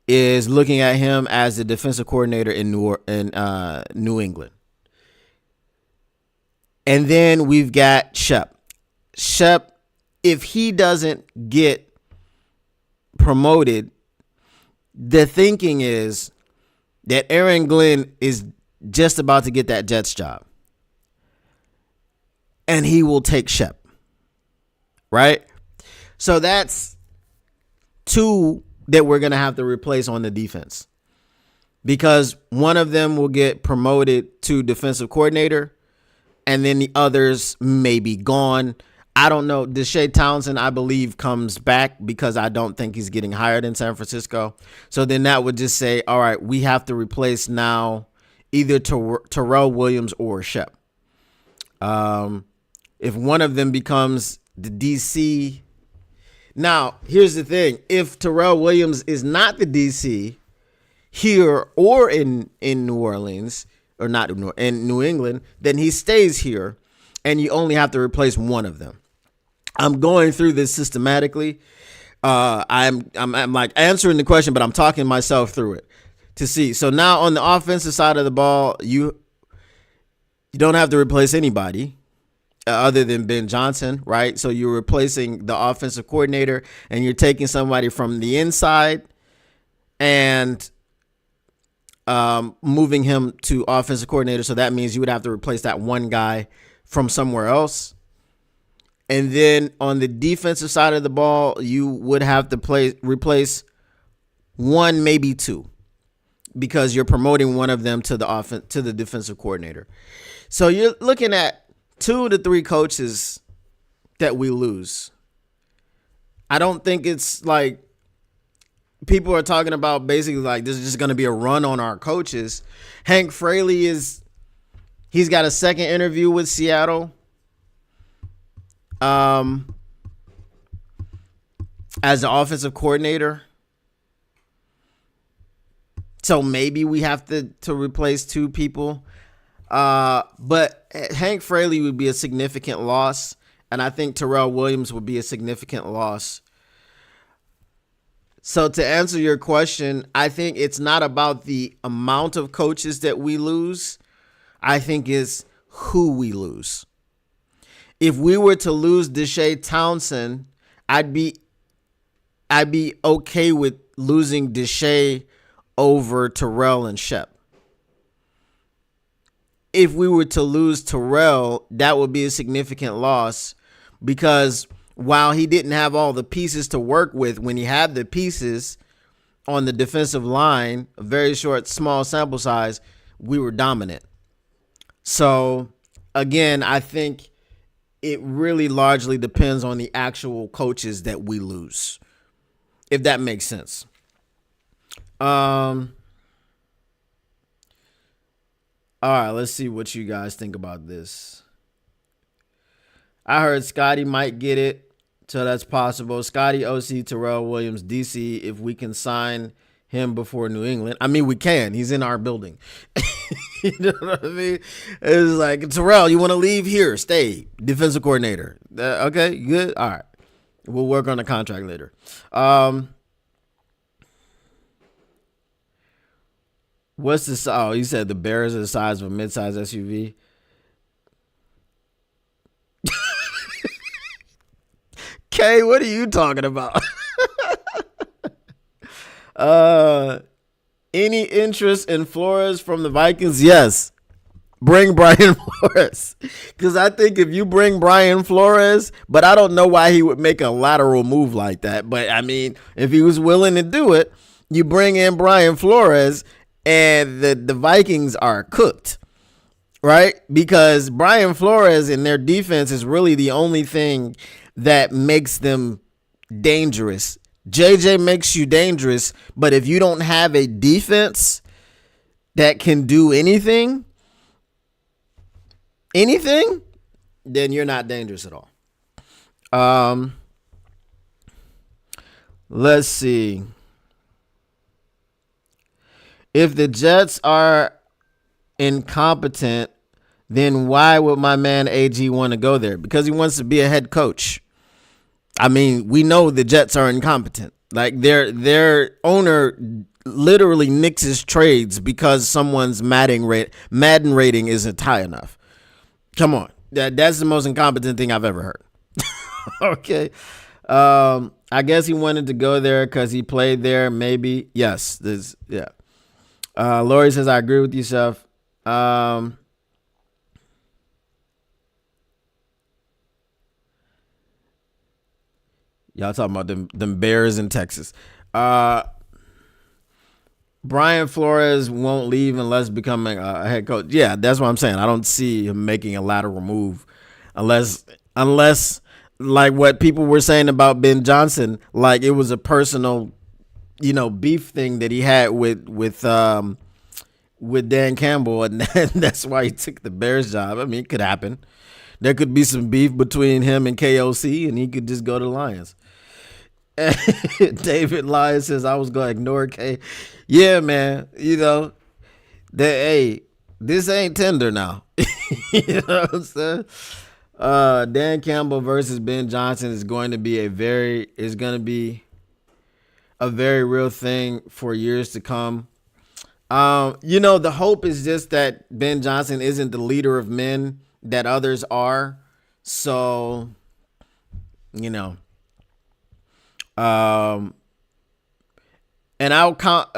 is looking at him as the defensive coordinator in New England. And then we've got Shep. Shep, if he doesn't get promoted, the thinking is that Aaron Glenn is just about to get that Jets job. And he will take Shep. Right? So that's two that we're going to have to replace on the defense, because one of them will get promoted to defensive coordinator and then the others may be gone. I don't know. Deshae Townsend, I believe, comes back, because I don't think he's getting hired in San Francisco. So then that would just say, all right, we have to replace now either Terrell Williams or Shep. If one of them becomes the DC. Now, here's the thing. If Terrell Williams is not the DC here or in New Orleans, or not in New England, then he stays here, and you only have to replace one of them. I'm going through this systematically. I'm like answering the question, but I'm talking myself through it to see. So now on the offensive side of the ball, you don't have to replace anybody other than Ben Johnson, right? So you're replacing the offensive coordinator, and you're taking somebody from the inside and moving him to offensive coordinator. So that means you would have to replace that one guy from somewhere else. And then on the defensive side of the ball, you would have to replace one, maybe two, because you're promoting one of them to the defensive coordinator. So you're looking at 2 to 3 coaches that we lose. I don't think it's like people are talking about basically like this is just going to be a run on our coaches. Hank Fraley he's got a second interview with Seattle. As the offensive coordinator. So maybe we have to replace 2 people. But Hank Fraley would be a significant loss. And I think Terrell Williams would be a significant loss. So to answer your question, I think it's not about the amount of coaches that we lose. I think it's who we lose. If we were to lose Deshae Townsend, I'd be okay with losing Deshae over Terrell and Shep. If we were to lose Terrell, that would be a significant loss, because while he didn't have all the pieces to work with, when he had the pieces on the defensive line, a very short, small sample size, we were dominant. So again, I think it really largely depends on the actual coaches that we lose, if that makes sense. All right, let's see what you guys think about this. I heard Scotty might get it, so that's possible. Scotty, OC, Terrell Williams, DC, if we can sign him before New England. I mean, we can. He's in our building. You know what I mean? It's like, Terrell, you want to leave? Here, stay. Defensive coordinator. Okay, good? All right. We'll work on the contract later. What's the size? Oh, you said the Bears are the size of a midsize SUV. Kay, what are you talking about? Any interest in Flores from the Vikings? Yes. bring Brian Flores. Because I think if you bring Brian Flores, but I don't know why he would make a lateral move like that. But I mean, if he was willing to do it, you bring in Brian Flores and the Vikings are cooked, right? Because Brian Flores and their defense is really the only thing that makes them dangerous. JJ makes you dangerous, but if you don't have a defense that can do anything, then you're not dangerous at all. Let's see. If the Jets are incompetent, then why would my man AG want to go there? Because he wants to be a head coach. I mean, we know the Jets are incompetent. Like their owner literally nixes trades because someone's Madden rating isn't high enough. Come on. That's the most incompetent thing I've ever heard. Okay. I guess he wanted to go there because he played there. Maybe. Yes. Yeah. Lori says, I agree with you, Chef. Y'all talking about them Bears in Texas. Brian Flores won't leave unless becoming a head coach. Yeah, that's what I'm saying. I don't see him making a lateral move unless like what people were saying about Ben Johnson, like it was a personal, beef thing that he had with Dan Campbell, and that's why he took the Bears job. I mean, it could happen. There could be some beef between him and KOC, and he could just go to the Lions. David Lyons says, I was going to ignore K. Yeah, man. This ain't Tinder now. You know what I'm saying? Dan Campbell versus Ben Johnson is going to be a very real thing for years to come. The hope is just that Ben Johnson isn't the leader of men that others are. So, and I'll count,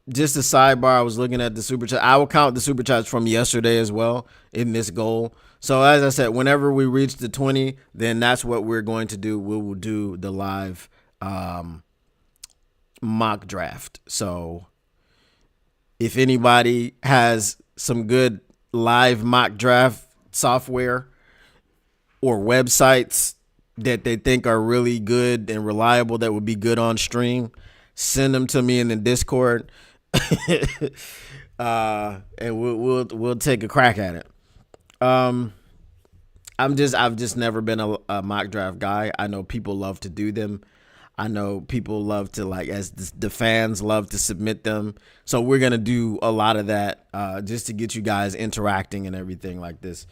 just a sidebar, I was looking at the super chat. I will count the super chats from yesterday as well in this goal. So as I said, whenever we reach the 20, then that's what we're going to do. We will do the live mock draft. So if anybody has some good live mock draft software or websites that they think are really good and reliable that would be good on stream, send them to me in the Discord. And we'll take a crack at it. I've just never been a mock draft guy. I know people love to do them. I know people love to, as the fans love to submit them. So we're going to do a lot of that just to get you guys interacting and everything like this.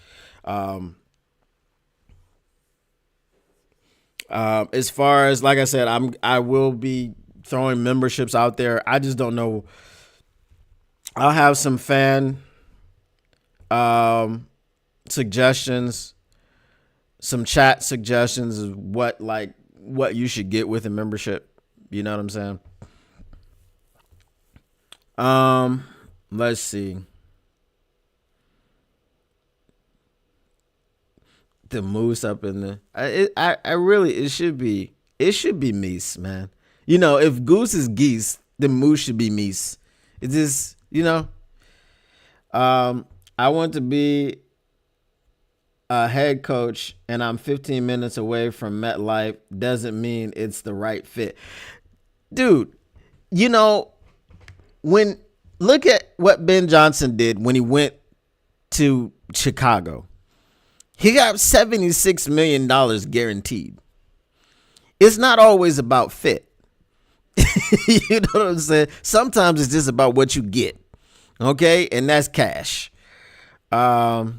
As far as, like I said, I will be throwing memberships out there. I just don't know. I'll have some fan suggestions, some chat suggestions of what you should get with a membership. You know what I'm saying? Let's see. The moose up in the it should be meese, man. If goose is geese, the moose should be meese. It just, I want to be a head coach and I'm 15 minutes away from MetLife doesn't mean it's the right fit. Dude, when look at what Ben Johnson did when he went to Chicago. He got $76 million guaranteed. It's not always about fit. You know what I'm saying? Sometimes it's just about what you get. Okay? And that's cash. If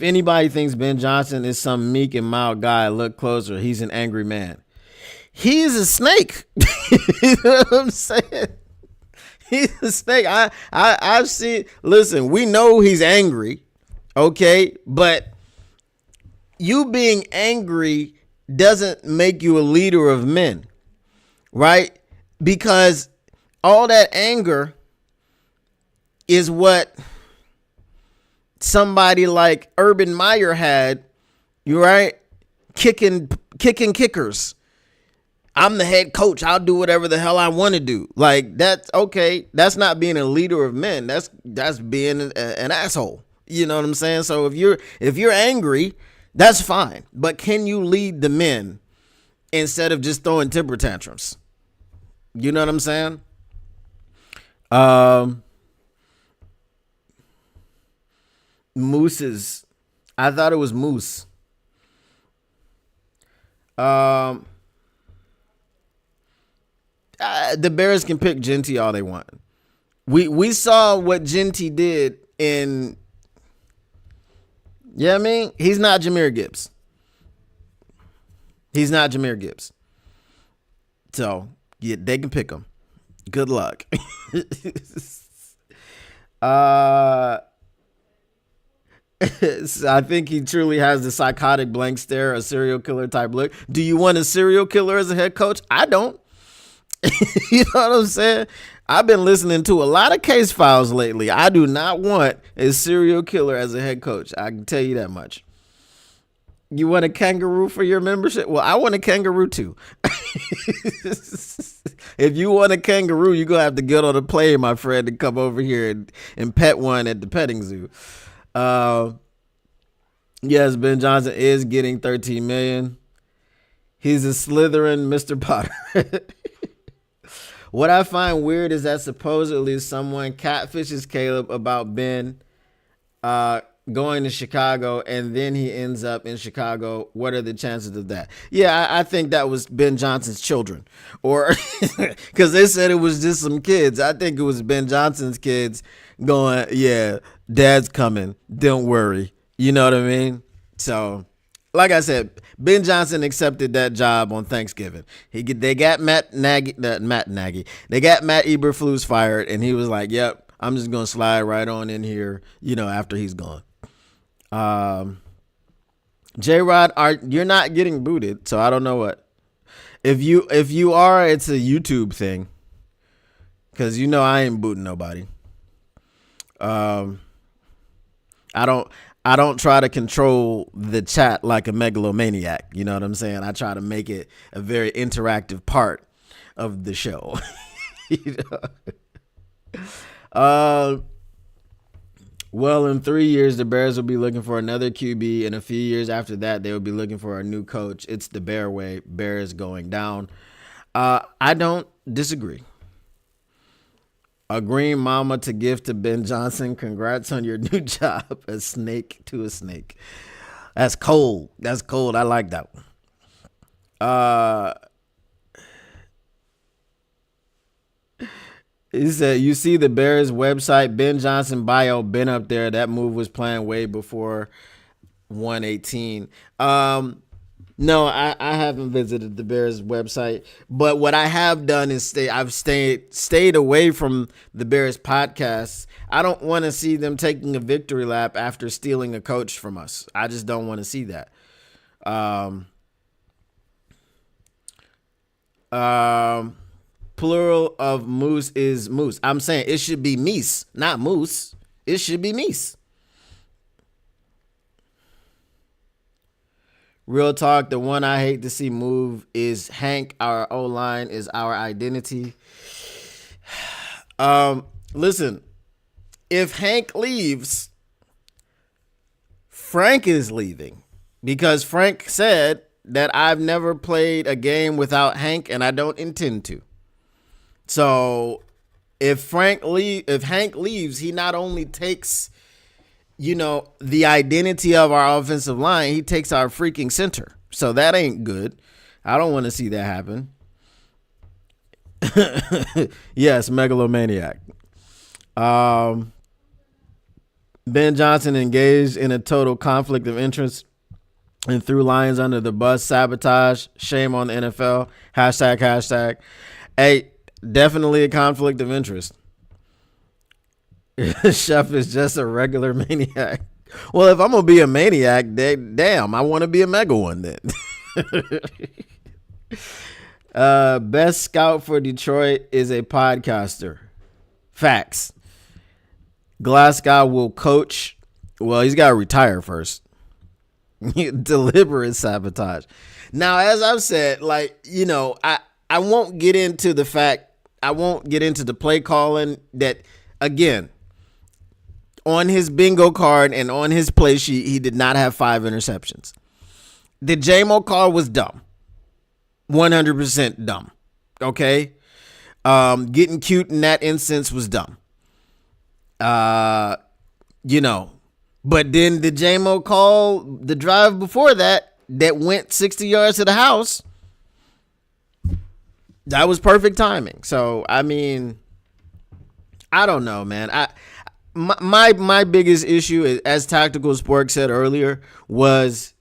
anybody thinks Ben Johnson is some meek and mild guy, look closer. He's an angry man. He is a snake. You know what I'm saying? He's a snake. I've seen. Listen, we know he's angry, okay, but you being angry doesn't make you a leader of men, right? Because all that anger is what somebody like Urban Meyer had, you right? Kicking kickers. I'm the head coach. I'll do whatever the hell I want to do. Like, that's okay. That's not being a leader of men. That's being an asshole. You know what I'm saying? So if you're angry, that's fine. But can you lead the men instead of just throwing temper tantrums? You know what I'm saying? Moose's. I thought it was Moose. The Bears can pick Genty all they want. We saw what Genty did in. Yeah, I mean, he's not Jahmyr Gibbs. He's not Jahmyr Gibbs. So yeah, they can pick him. Good luck. I think he truly has the psychotic blank stare, a serial killer type look. Do you want a serial killer as a head coach? I don't. You know what I'm saying? I've been listening to a lot of case files lately. I do not want a serial killer as a head coach. I can tell you that much. You want a kangaroo for your membership? Well, I want a kangaroo too. If you want a kangaroo, you're going to have to get on a plane, my friend, and come over here and pet one at the petting zoo. Yes, Ben Johnson is getting $13 million. He's a Slytherin Mr. Potter. What I find weird is that supposedly someone catfishes Caleb about Ben going to Chicago, and then he ends up in Chicago. What are the chances of that? Yeah, I think that was Ben Johnson's children, or because they said it was just some kids. I think it was Ben Johnson's kids going, yeah, Dad's coming. Don't worry. You know what I mean? So, like I said, Ben Johnson accepted that job on Thanksgiving. They got Matt Nagy. They got Matt Eberflus fired, and he was like, "Yep, I'm just gonna slide right on in here." You know, after he's gone. J-Rod, you're not getting booted, so I don't know what. If you are, it's a YouTube thing, because you know I ain't booting nobody. I don't try to control the chat like a megalomaniac. You know what I'm saying? I try to make it a very interactive part of the show. You know? Well, in 3 years, the Bears will be looking for another QB. In a few years after that, they will be looking for a new coach. It's the Bear way. Bears going down. I don't disagree. A green mama to give to Ben Johnson. Congrats on your new job. A snake to a snake. That's cold. That's cold. I like that one. He said, you see the Bears website, Ben Johnson bio been up there. That move was planned way before 118. No, I haven't visited the Bears website, but what I have done is I've stayed away from the Bears podcasts. I don't want to see them taking a victory lap after stealing a coach from us. I just don't want to see that. Plural of moose is moose. I'm saying it should be meese, not moose. It should be meese. Real talk, the one I hate to see move is Hank. Our O-line is our identity. Listen, if Hank leaves, Frank is leaving, because Frank said that I've never played a game without Hank, and I don't intend to. So if Hank leaves, he not only takes, the identity of our offensive line, he takes our freaking center. So that ain't good. I don't want to see that happen. Yes, megalomaniac. Ben Johnson engaged in a total conflict of interest and threw Lions under the bus. Sabotage. Shame on the NFL. Hashtag. Hey, definitely a conflict of interest. Chef is just a regular maniac. Well, if I'm going to be a maniac, damn, I want to be a mega one then. Best scout for Detroit is a podcaster. Facts. Glasgow will coach. Well, he's got to retire first. Deliberate sabotage. Now, as I've said, like, you know, I won't get into the fact, I won't get into the play calling that, again, on his bingo card and on his play sheet, he did not have 5 interceptions. The J-Mo call was dumb. 100% dumb. Okay? Getting cute in that instance was dumb. You know, but then the J-Mo call, the drive before that went 60 yards to the house, that was perfect timing. So, I mean, I don't know, man. My biggest issue, as Tactical Spork said earlier, was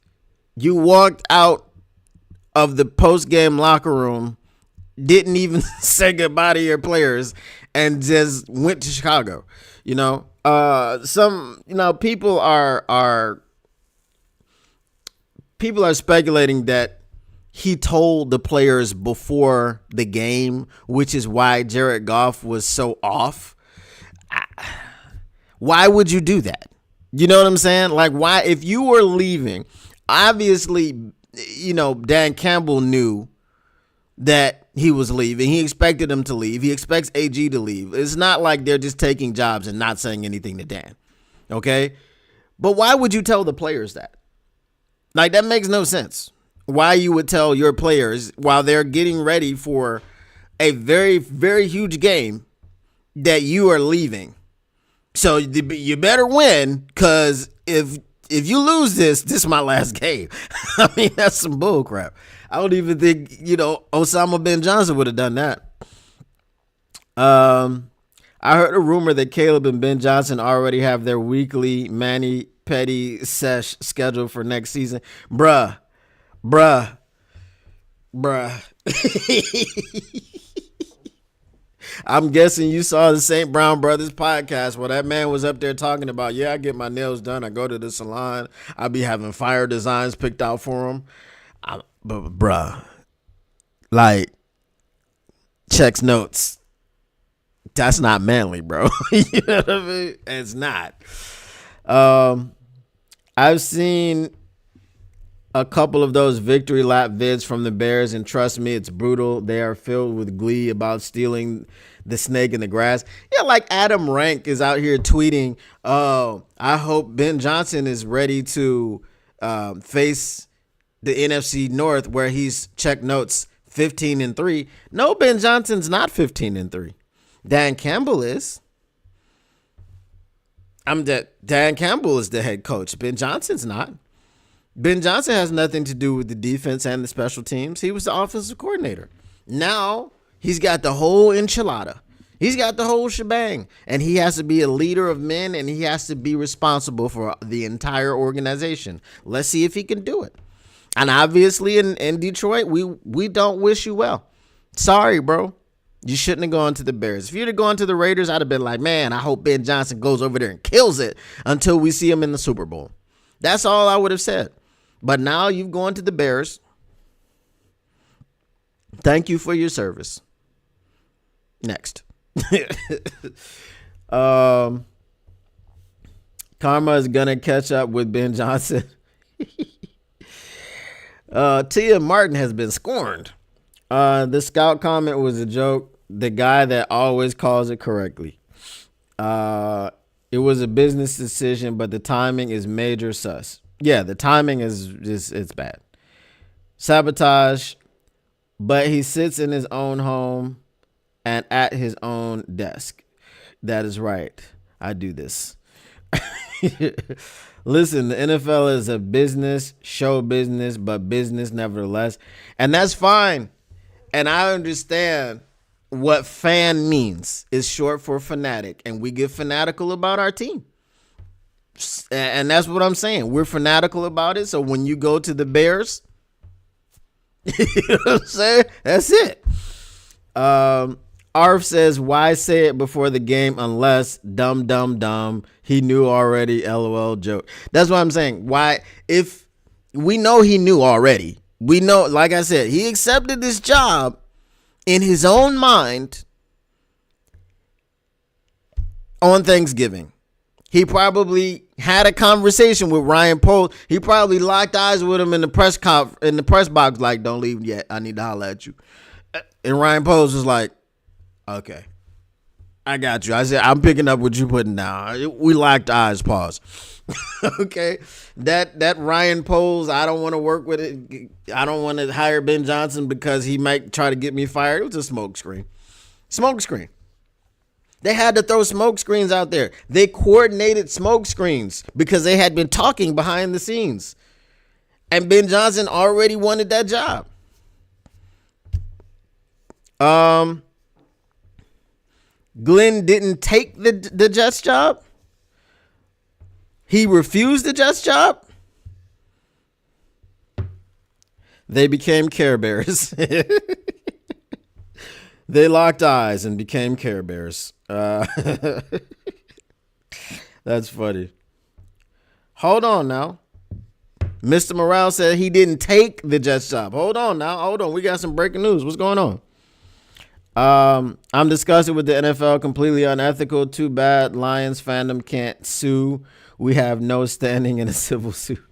you walked out of the post-game locker room, didn't even say goodbye to your players, and just went to Chicago. You know, people are speculating that he told the players before the game, which is why Jared Goff was so off. Why would you do that? You know what I'm saying? Like, why, if you were leaving, obviously, you know, Dan Campbell knew that he was leaving. He expected him to leave. He expects AG to leave. It's not like they're just taking jobs and not saying anything to Dan. Okay? But why would you tell the players that? Like, that makes no sense. Why you would tell your players while they're getting ready for a very, very huge game that you are leaving. So you better win, because if you lose this is my last game. I mean, that's some bull crap. I don't even think, you know, Osama bin Johnson would have done that. I heard a rumor that Caleb and Ben Johnson already have their weekly Manny Petty sesh scheduled for next season. Bruh. I'm guessing you saw the St. Brown Brothers podcast where that man was up there talking about, yeah, I get my nails done. I go to the salon. I be having fire designs picked out for him. But bruh, like, checks notes. That's not manly, bro. You know what I mean? It's not. I've seen a couple of those victory lap vids from the Bears, and trust me, it's brutal. They are filled with glee about stealing the snake in the grass. Yeah, like Adam Rank is out here tweeting, oh, I hope Ben Johnson is ready to face the NFC North, where he's, check notes, 15-3. No, Ben Johnson's not 15-3. Dan Campbell is. Dan Campbell is the head coach. Ben Johnson's not. Ben Johnson has nothing to do with the defense and the special teams. He was the offensive coordinator. Now he's got the whole enchilada. He's got the whole shebang. And he has to be a leader of men, and he has to be responsible for the entire organization. Let's see if he can do it. And obviously in Detroit, we don't wish you well. Sorry, bro. You shouldn't have gone to the Bears. If you'd have gone to the Raiders, I'd have been like, man, I hope Ben Johnson goes over there and kills it until we see him in the Super Bowl. That's all I would have said. But now you've gone to the Bears. Thank you for your service. Next. Karma is going to catch up with Ben Johnson. Tia Martin has been scorned. The scout comment was a joke. The guy that always calls it correctly. It was a business decision, but the timing is major sus. Yeah, the timing is it's bad. Sabotage, but he sits in his own home and at his own desk. That is right. I do this. Listen, the NFL is a business, show business, but business nevertheless. And that's fine. And I understand what fan means. It's short for fanatic. And we get fanatical about our team. And that's what I'm saying. We're fanatical about it. So when you go to the Bears, you know what I'm saying? That's it. Arf says, why say it before the game unless dumb. He knew already, LOL joke. That's what I'm saying. Why? If we know he knew already. We know, like I said, he accepted this job in his own mind on Thanksgiving. He probably had a conversation with Ryan Poles. He probably locked eyes with him in the press box, like, don't leave yet. I need to holler at you. And Ryan Poles was like, okay, I got you. I said, I'm picking up what you putting down. We locked eyes, pause. Okay. That Ryan Poles, I don't want to work with it. I don't want to hire Ben Johnson because he might try to get me fired. It was a smoke screen. Smoke screen. They had to throw smoke screens out there. They coordinated smoke screens because they had been talking behind the scenes. And Ben Johnson already wanted that job. Glenn didn't take the Jets job. He refused the Jets job. They became Care Bears. They locked eyes and became Care Bears. That's funny. Hold on now. Mr. Morale said he didn't take the Jets job. Hold on now. Hold on. We got some breaking news. What's going on? I'm disgusted with the NFL. Completely unethical. Too bad Lions fandom can't sue. We have no standing in a civil suit.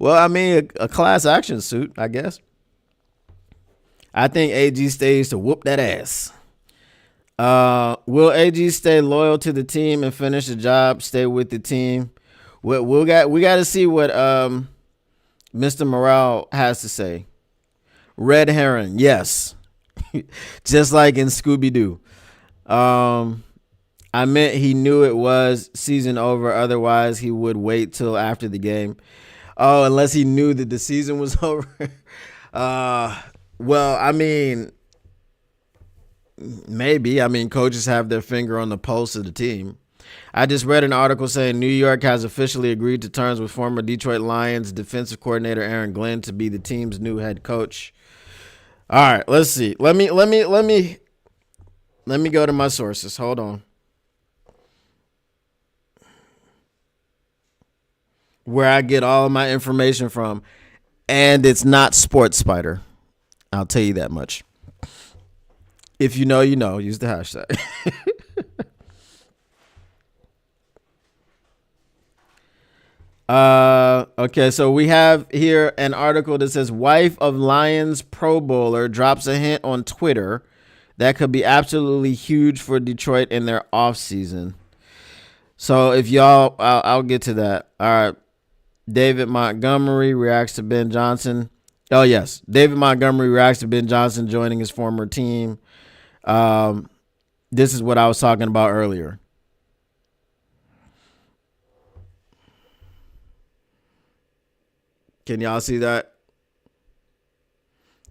Well, I mean, a class action suit, I guess. I think AG stays to whoop that ass. Will AG stay loyal to the team and finish the job? Stay with the team. We got to see what Mr. Morale has to say. Red herring, yes. Just like in Scooby-Doo. I meant he knew it was season over. Otherwise, he would wait till after the game. Oh, unless he knew that the season was over. Well, I mean, maybe. I mean, coaches have their finger on the pulse of the team. I just read an article saying New York has officially agreed to terms with former Detroit Lions defensive coordinator Aaron Glenn to be the team's new head coach. All right, let's see. Let me go to my sources. Hold on. Where I get all of my information from, and it's not Sports Spider. I'll tell you that much. If you know, you know. Use the hashtag. Okay, so we have here an article that says wife of Lions Pro Bowler drops a hint on Twitter that could be absolutely huge for Detroit in their offseason. So if y'all, I'll get to that. All right. David Montgomery reacts to Ben Johnson. Oh, yes. David Montgomery reacts to Ben Johnson joining his former team. This is what I was talking about earlier. Can y'all see that?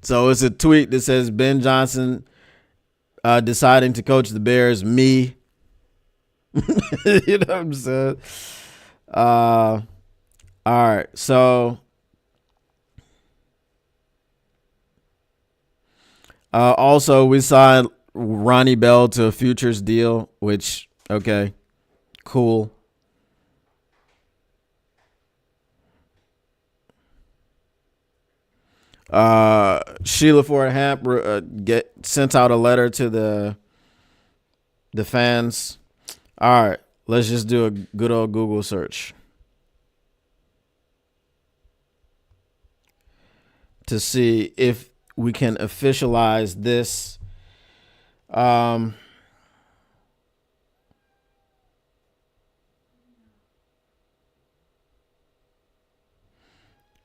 So it's a tweet that says Ben Johnson deciding to coach the Bears. Me. You know what I'm saying? All right. So also we signed Ronnie Bell to a futures deal, which, okay, cool. Sheila Ford Hamp sent out a letter to the fans. All right, let's just do a good old Google search to see if we can officialize this.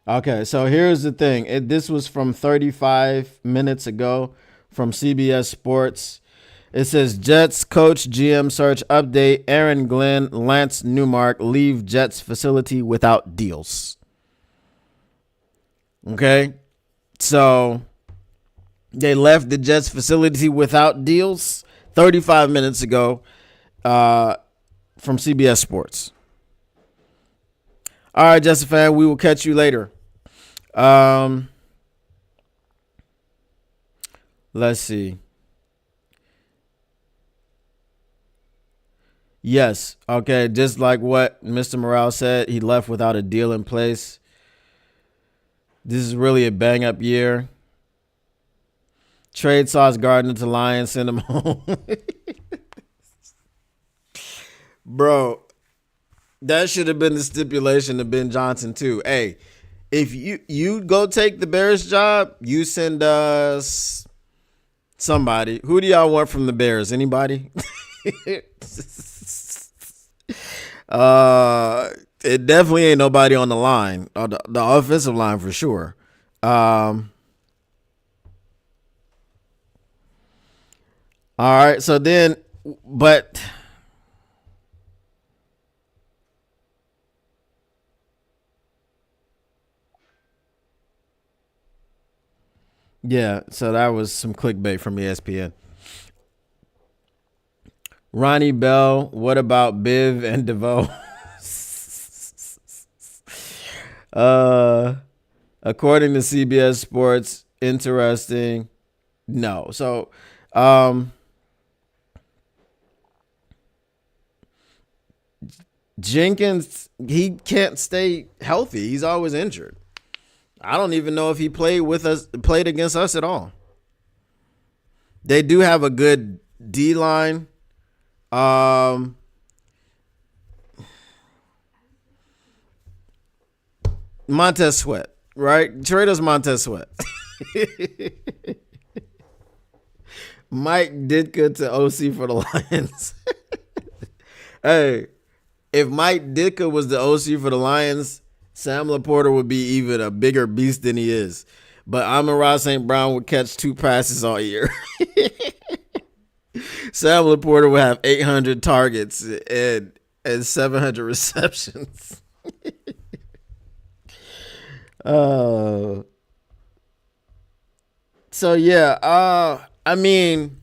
Okay, so here's the thing. This was from 35 minutes ago from CBS Sports. It says Jets coach GM search update. Aaron Glenn, Lance Newmark leave Jets facility without deals. Okay, so they left the Jets facility without deals 35 minutes ago from CBS Sports. All right, Jets fan, we will catch you later. Let's see. Yes. Okay. Just like what Mr. Morale said, he left without a deal in place. This is really a bang up year. Trade Sauce Gardner to Lions, send him home. Bro, That should have been the stipulation to Ben Johnson too. Hey, if you go take the Bears job, you send us somebody. Who do y'all want from the Bears? Anybody? It definitely ain't nobody on the line, or the offensive line for sure. All right, so then, but yeah, so that was some clickbait from ESPN. Ronnie Bell, what about Biv and DeVoe? According to CBS Sports, interesting. No. So, Jenkins, he can't stay healthy. He's always injured. I don't even know if he played against us at all. They do have a good D line. Montez Sweat, right? Trade us Montez Sweat. Mike Ditka to OC for the Lions. Hey, if Mike Ditka was the OC for the Lions, Sam LaPorta would be even a bigger beast than he is. But Amon-Ra St. Brown would catch 2 passes all year. Sam LaPorta would have 800 targets and 700 receptions. So yeah, I mean,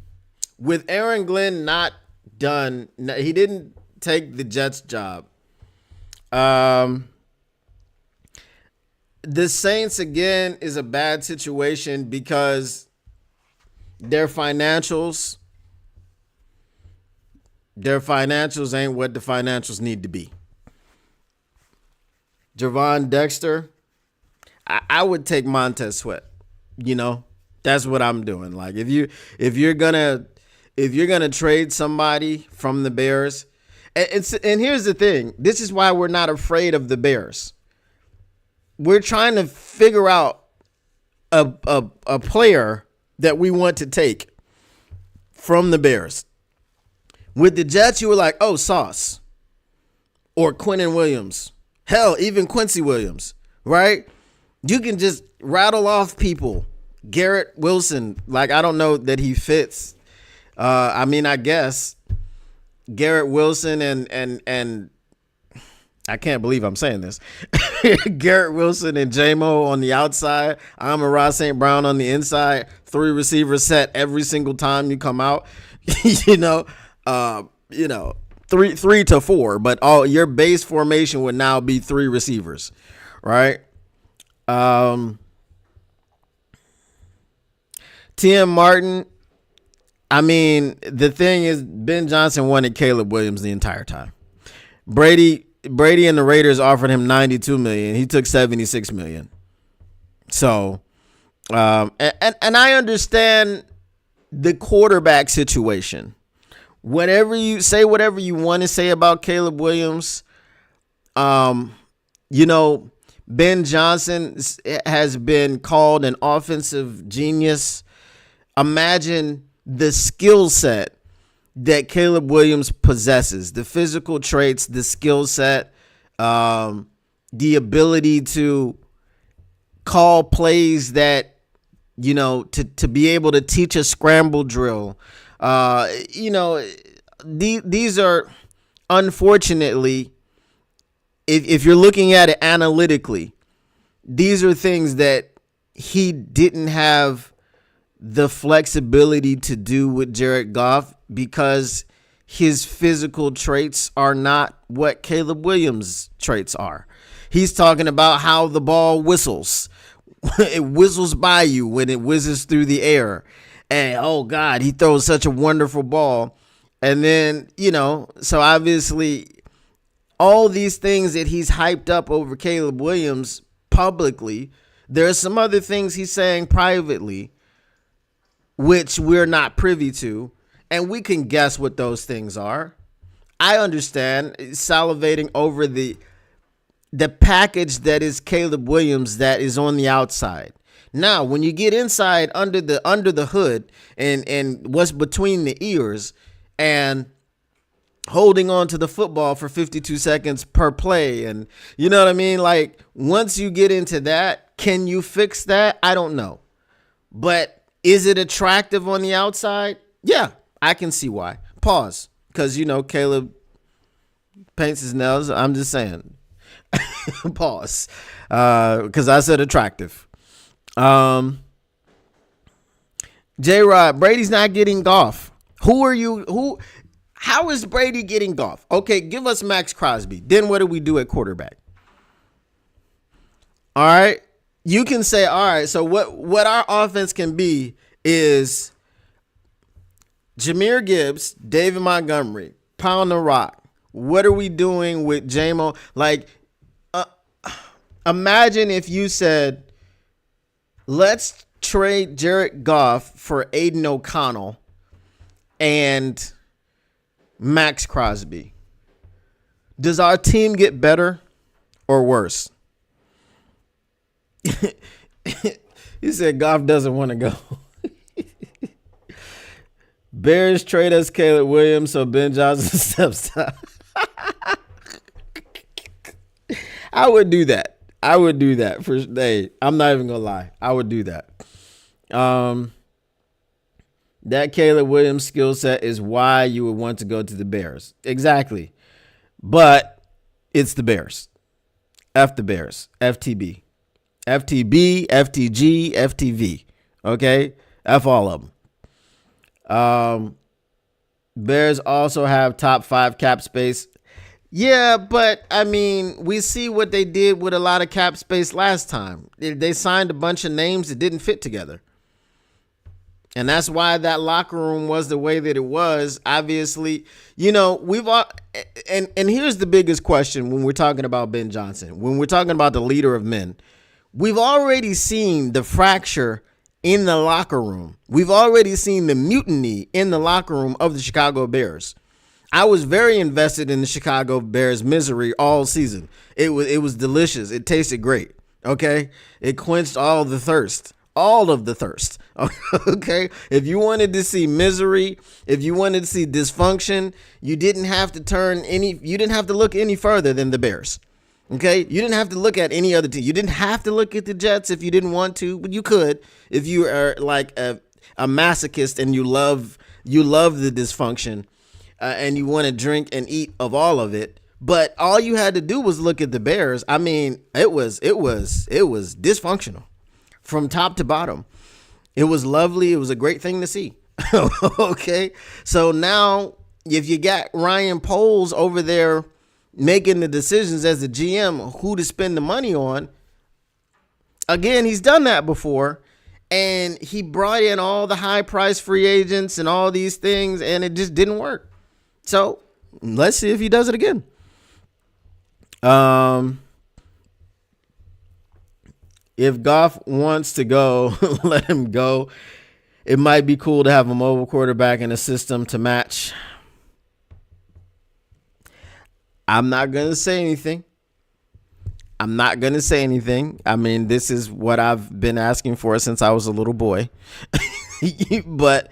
with Aaron Glenn not done, he didn't take the Jets job. The Saints again is a bad situation because their financials ain't what the financials need to be. Javon Dexter, I would take Montez Sweat. You know, that's what I'm doing. Like if you're gonna trade somebody from the Bears, and here's the thing. This is why we're not afraid of the Bears. We're trying to figure out a player that we want to take from the Bears. With the Jets, you were like, oh, Sauce or Quinnen Williams. Hell, even Quincy Williams, right? You can just rattle off people. Garrett Wilson, like, I don't know that he fits. I mean, I guess Garrett Wilson and I can't believe I'm saying this. Garrett Wilson and J-Mo on the outside. Amon-Ra St. Brown on the inside. 3 receivers set every single time you come out. you know, 3 to 4, but all your base formation would now be 3 receivers, right? T.M. Martin. I mean, the thing is, Ben Johnson wanted Caleb Williams the entire time. Brady and the Raiders offered him $92 million. He took $76 million. So, and I understand the quarterback situation. Whatever you want to say about Caleb Williams, Ben Johnson has been called an offensive genius. Imagine the skill set that Caleb Williams possesses, the physical traits, the skill set, the ability to call plays that, to be able to teach a scramble drill. These are, unfortunately, if you're looking at it analytically, these are things that he didn't have the flexibility to do with Jared Goff because his physical traits are not what Caleb Williams' traits are. He's talking about how the ball whistles. It whistles by you when it whizzes through the air. And, oh, God, he throws such a wonderful ball. And then, so obviously all these things that he's hyped up over Caleb Williams publicly, there's some other things he's saying privately which we're not privy to, and we can guess what those things are. I understand salivating over the package that is Caleb Williams that is on the outside. Now, when you get inside under the hood and what's between the ears and holding on to the football for 52 seconds per play, and you know what I mean? Like, once you get into that, can you fix that? I don't know. But is it attractive on the outside? Yeah, I can see why. Pause. Because, Caleb paints his nails. I'm just saying. Pause. Because I said attractive. J-Rod, Brady's not getting Goff. How is Brady getting Goff? Okay, give us Max Crosby. Then what do we do at quarterback? All right. You can say, all right, so what our offense can be is Jahmyr Gibbs, David Montgomery, pound the rock. What are we doing with J-Mo? Like, imagine if you said, let's trade Jared Goff for Aidan O'Connell and Max Crosby. Does our team get better or worse? He said Goff doesn't want to go. Bears trade us Caleb Williams so Ben Johnson steps down. I would do that. I'm not even gonna lie. I would do that. That Caleb Williams skill set is why you would want to go to the Bears. Exactly. But it's the Bears. F the Bears. FTB. FTB, FTG, FTV. Okay? F all of them. Bears also have top 5 cap space. Yeah, but I mean, we see what they did with a lot of cap space last time. They signed a bunch of names that didn't fit together. And that's why that locker room was the way that it was. Obviously, we've all, and here's the biggest question when we're talking about Ben Johnson, when we're talking about the leader of men. We've already seen the fracture in the locker room. We've already seen the mutiny in the locker room of the Chicago Bears. I was very invested in the Chicago Bears' misery all season. It was delicious. It tasted great. Okay. It quenched all of the thirst. Okay. If you wanted to see misery, if you wanted to see dysfunction, you didn't have to look any further than the Bears. Okay. You didn't have to look at any other team. You didn't have to look at the Jets if you didn't want to, but you could if you are like a masochist and you love the dysfunction. And you want to drink and eat of all of it, but all you had to do was look at the Bears. I mean, it was dysfunctional from top to bottom. It was lovely. It was a great thing to see. Okay, so now if you got Ryan Poles over there making the decisions as the GM who to spend the money on, again, he's done that before. And he brought in all the high price free agents and all these things, and it just didn't work. So let's see if he does it again. If Goff wants to go, let him go. It might be cool to have a mobile quarterback and a system to match. I'm not going to say anything. I mean, this is what I've been asking for since I was a little boy. But,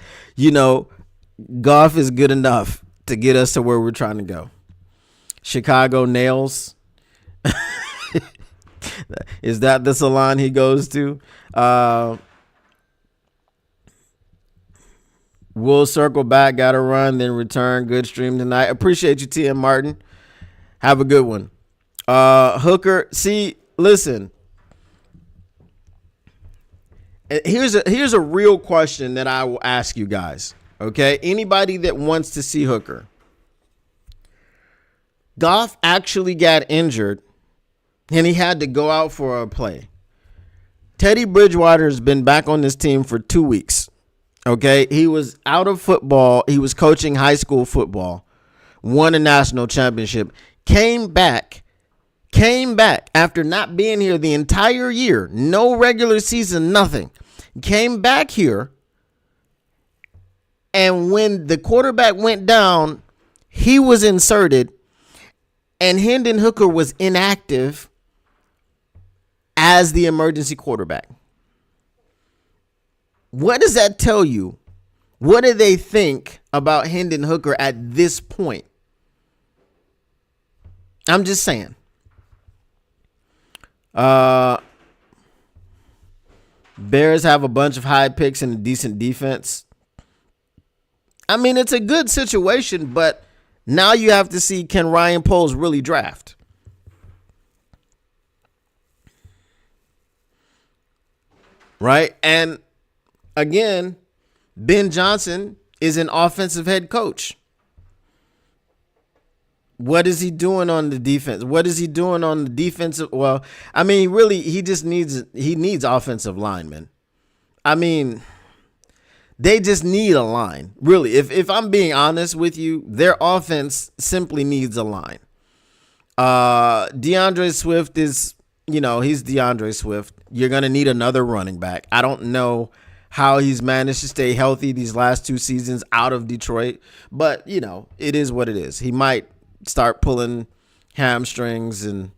Goff is good enough to get us to where we're trying to go. Chicago Nails. Is that the salon he goes to? We'll circle back, got to run, then return. Good stream tonight. Appreciate you, TM Martin. Have a good one. Hooker, see, listen. Here's a real question that I will ask you guys. Okay, anybody that wants to see Hooker. Goff actually got injured and he had to go out for a play. Teddy Bridgewater has been back on this team for 2 weeks. Okay, he was out of football. He was coaching high school football, won a national championship, came back after not being here the entire year, no regular season, nothing. Came back here. And when the quarterback went down, he was inserted and Hendon Hooker was inactive as the emergency quarterback. What does that tell you? What do they think about Hendon Hooker at this point? I'm just saying. Bears have a bunch of high picks and a decent defense. I mean, it's a good situation, but now you have to see, can Ryan Poles really draft? Right? And again, Ben Johnson is an offensive head coach. What is he doing on the defense? What is he doing on the defensive? Well, I mean, really, he needs offensive linemen. I mean, they just need a line. Really, if I'm being honest with you, their offense simply needs a line. DeAndre Swift is, he's DeAndre Swift. You're going to need another running back. I don't know how he's managed to stay healthy these last 2 seasons out of Detroit, but, it is what it is. He might start pulling hamstrings and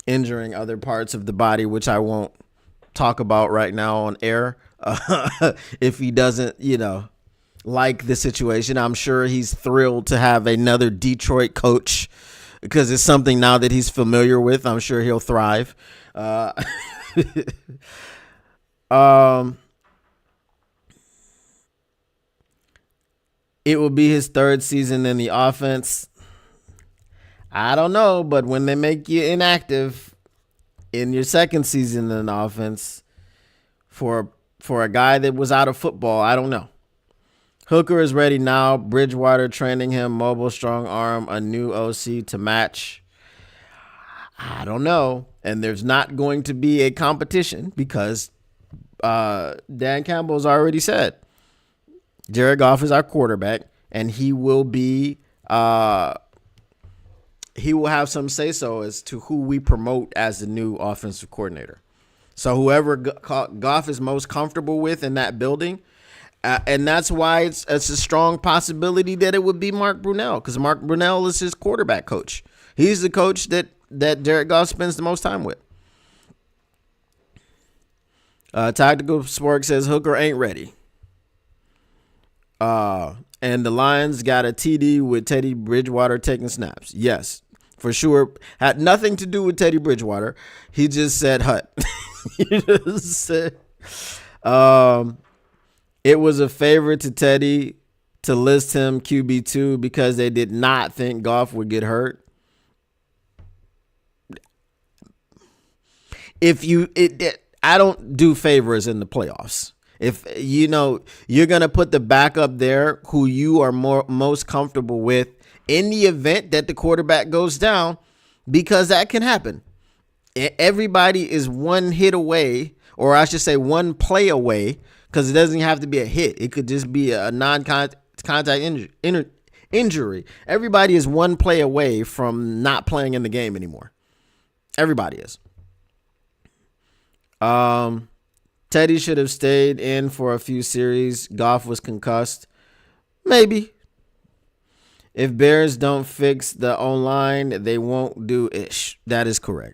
injuring other parts of the body, which I won't talk about right now on air. If he doesn't, like the situation, I'm sure he's thrilled to have another Detroit coach because it's something now that he's familiar with. I'm sure he'll thrive. It will be his 3rd season in the offense. I don't know, but when they make you inactive in your 2nd season in the offense for a guy that was out of football, I don't know. Hooker is ready now. Bridgewater training him, mobile, strong arm, a new OC to match. I don't know. And there's not going to be a competition because Dan Campbell's already said Jared Goff is our quarterback, and he will be he will have some say-so as to who we promote as the new offensive coordinator. So whoever Goff is most comfortable with in that building, and that's why it's a strong possibility that it would be Mark Brunell, because Mark Brunell is his quarterback coach. He's the coach that Jared Goff spends the most time with. Tactical Spork says Hooker ain't ready. And the Lions got a TD with Teddy Bridgewater taking snaps. Yes, for sure. Had nothing to do with Teddy Bridgewater. He just said Hut. He just said, it was a favor to Teddy to list him QB2 because they did not think Goff would get hurt. I don't do favors in the playoffs. If you're going to put the backup there who you are most comfortable with in the event that the quarterback goes down, because that can happen. Everybody is one hit away, or I should say one play away, because it doesn't have to be a hit. It could just be a non-contact injury. Everybody is one play away from not playing in the game anymore. Everybody is. Teddy should have stayed in for a few series. Goff was concussed. Maybe. If Bears don't fix the O-line, they won't do ish. That is correct.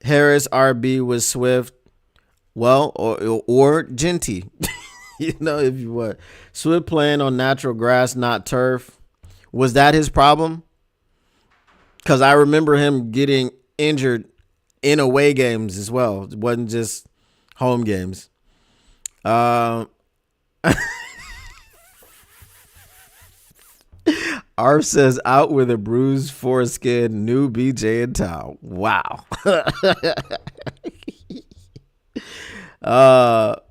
Harris RB was Swift. Well, or Genty. If you want. Swift playing on natural grass, not turf. Was that his problem? Because I remember him getting injured in away games as well. It wasn't just home games. Arf says out with a bruised foreskin, new BJ and Tao. Wow.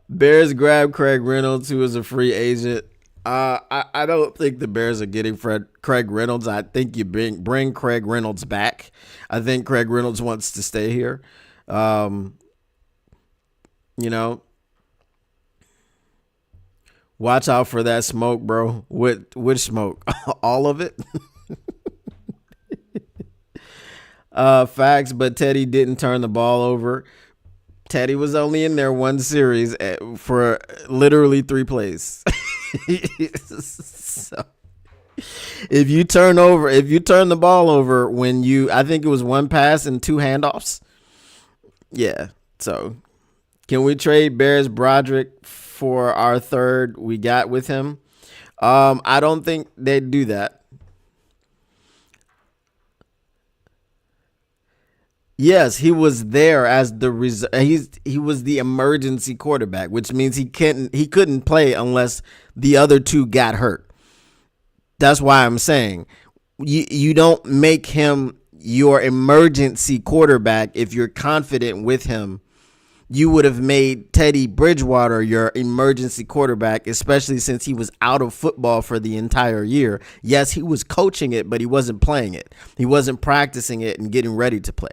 Bears grab Craig Reynolds, who is a free agent. I don't think the Bears are getting Craig Reynolds. I think you bring Craig Reynolds back. I think Craig Reynolds wants to stay here. Watch out for that smoke, bro. Which smoke? All of it? Facts, but Teddy didn't turn the ball over. Teddy was only in there one series for literally 3 plays. If you turn the ball over I think it was one pass and two handoffs. Yeah. So can we trade Bears Broderick for our third we got with him? I don't think they'd do that. Yes, he was there as he was the emergency quarterback, which means he couldn't play unless the other two got hurt. That's why I'm saying you don't make him your emergency quarterback if you're confident with him. You would have made Teddy Bridgewater your emergency quarterback, especially since he was out of football for the entire year. Yes, he was coaching it, but he wasn't playing it. He wasn't practicing it and getting ready to play.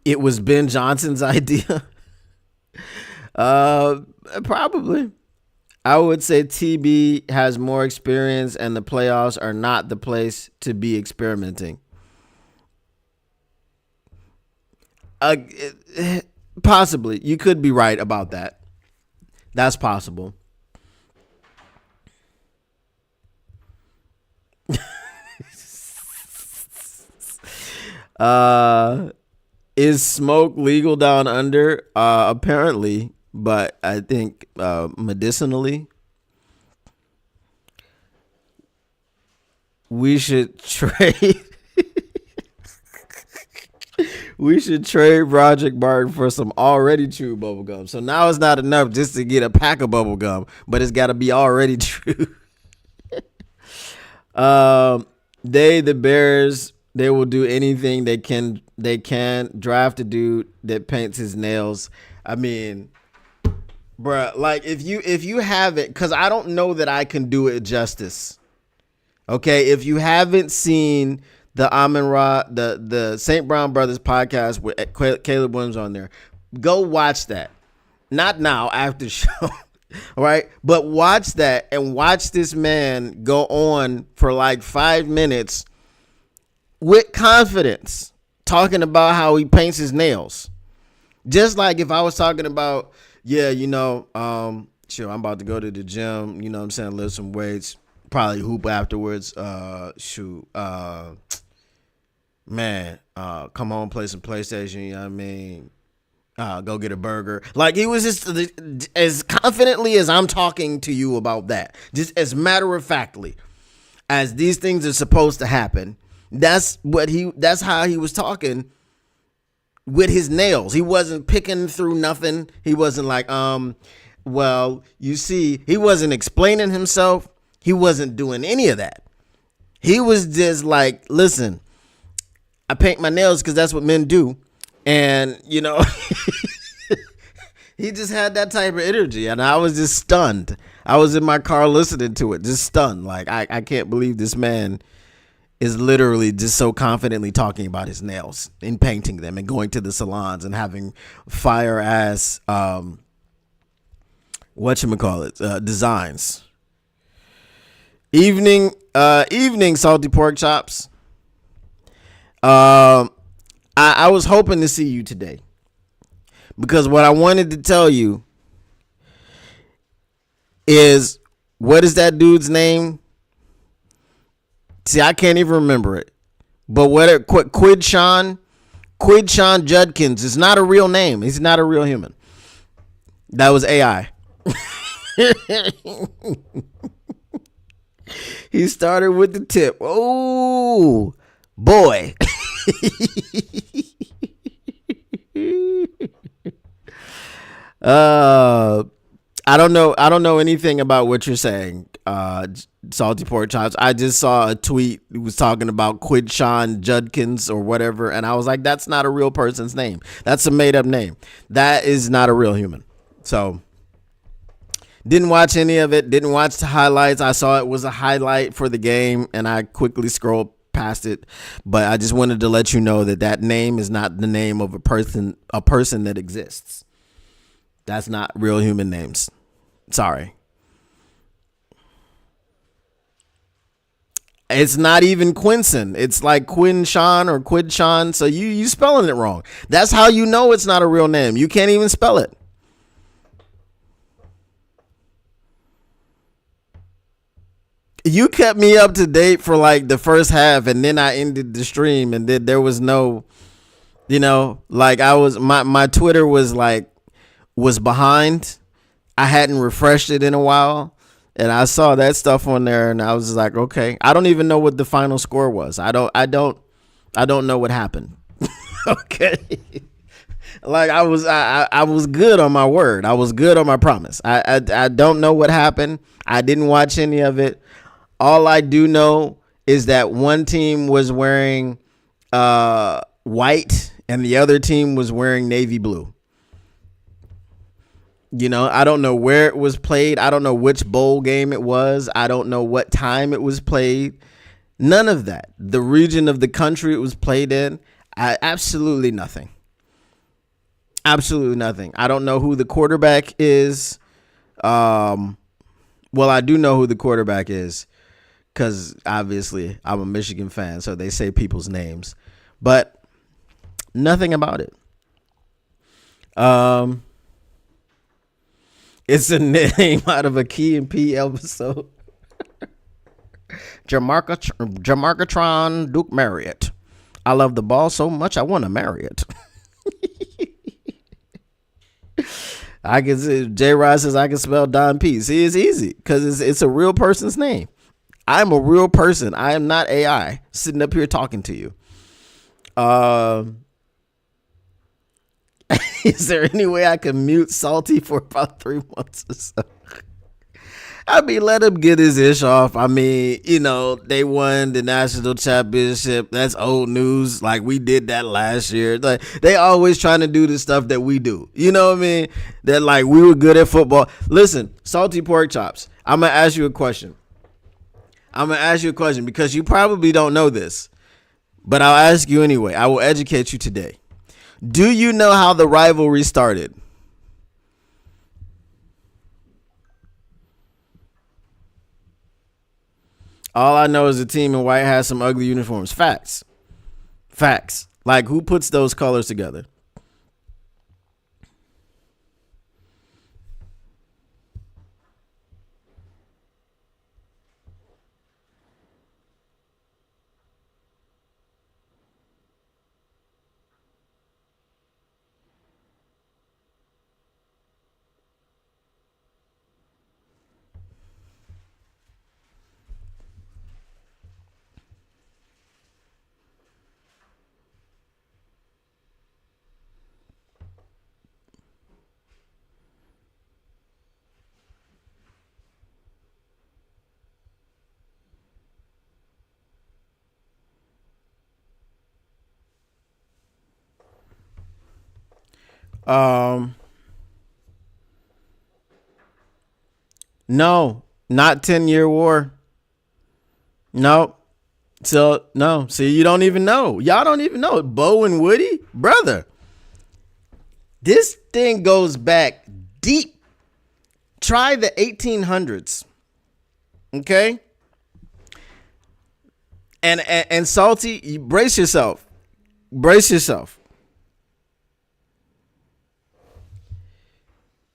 It was Ben Johnson's idea. Probably. I would say TB has more experience and the playoffs are not the place to be experimenting. Possibly. You could be right about that. That's possible. Is smoke legal down under? Apparently. But I think medicinally, we should trade. We should trade Broderick Barton for some already chewed bubble gum. So now it's not enough just to get a pack of bubble gum, but it's got to be already chewed. The Bears, they will do anything they can. They can draft a dude that paints his nails. I mean, bruh, like if you haven't, because I don't know that I can do it justice. Okay, if you haven't seen the Amon-Ra, the St. Brown Brothers podcast with Caleb Williams on there, go watch that. Not now, after the show, right? But watch that and watch this man go on for like 5 minutes with confidence, talking about how he paints his nails. Just like if I was talking about, sure, I'm about to go to the gym, you know what I'm saying, lift some weights, probably hoop afterwards, come home, play some PlayStation, you know what I mean, go get a burger. Like, he was just as confidently as I'm talking to you about that, just as matter of factly as these things are supposed to happen. That's how he was talking with his nails. He wasn't picking through nothing. He wasn't like, well, you see, he wasn't explaining himself. He wasn't doing any of that. He was just like, listen, I paint my nails because that's what men do. And, he just had that type of energy. And I was just stunned. I was in my car listening to it, just stunned. Like, I can't believe this man is literally just so confidently talking about his nails and painting them and going to the salons and having fire ass, designs. Evening, salty pork chops. I was hoping to see you today because what I wanted to tell you is, what is that dude's name? See, I can't even remember it. But Quidshon Judkins is not a real name. He's not a real human. That was AI. He started with the tip. Oh, boy. I don't know anything about what you're saying, salty pork chops. I just saw a tweet. It was talking about Quidshon Judkins or whatever, and I was like, that's not a real person's name. That's a made up name. That is not a real human. So didn't watch any of it. Didn't watch the highlights. I saw it was a highlight for the game, and I quickly scrolled past it. But I just wanted to let you know that name is not the name of a person that exists. That's not real human names. Sorry. It's not even Quinson. It's like Quinshon or Quidshon. So you spelling it wrong. That's how you know it's not a real name. You can't even spell it. You kept me up to date for like the first half, and then I ended the stream, and then there was no, like I was my Twitter was behind. I hadn't refreshed it in a while, and I saw that stuff on there, and I was just like, okay. I don't even know what the final score was. I don't know what happened. Okay. Like I was good on my word. I was good on my promise. I don't know what happened. I didn't watch any of it. All I do know is that one team was wearing white and the other team was wearing navy blue. I don't know where it was played. I don't know which bowl game it was. I don't know what time it was played. None of that. The region of the country it was played in. Absolutely nothing. Absolutely nothing. I don't know who the quarterback is. Well, I do know who the quarterback is because obviously I'm a Michigan fan, so they say people's names, but nothing about it. It's a name out of a Key and P episode. Jamarcatron Duke Marriott. I love the ball so much I want to marry it. I can see J-Rod says I can spell Don P. See, it's easy because it's a real person's name. I'm a real person. I am not AI sitting up here talking to you. Is there any way I can mute Salty for about 3 months or so? I mean, let him get his ish off. I mean, they won the national championship. That's old news. Like, we did that last year. Like, they always trying to do the stuff that we do. You know what I mean? That, like, we were good at football. Listen, Salty Pork Chops, I'm going to ask you a question. Because you probably don't know this, but I'll ask you anyway. I will educate you today. Do you know how the rivalry started? All I know is the team in white has some ugly uniforms. Facts. Like, who puts those colors together? No, not 10-year war. No. So, no. See, you don't even know. Y'all don't even know. Bo and Woody? Brother. This thing goes back deep. Try the 1800s. Okay? And Salty, brace yourself.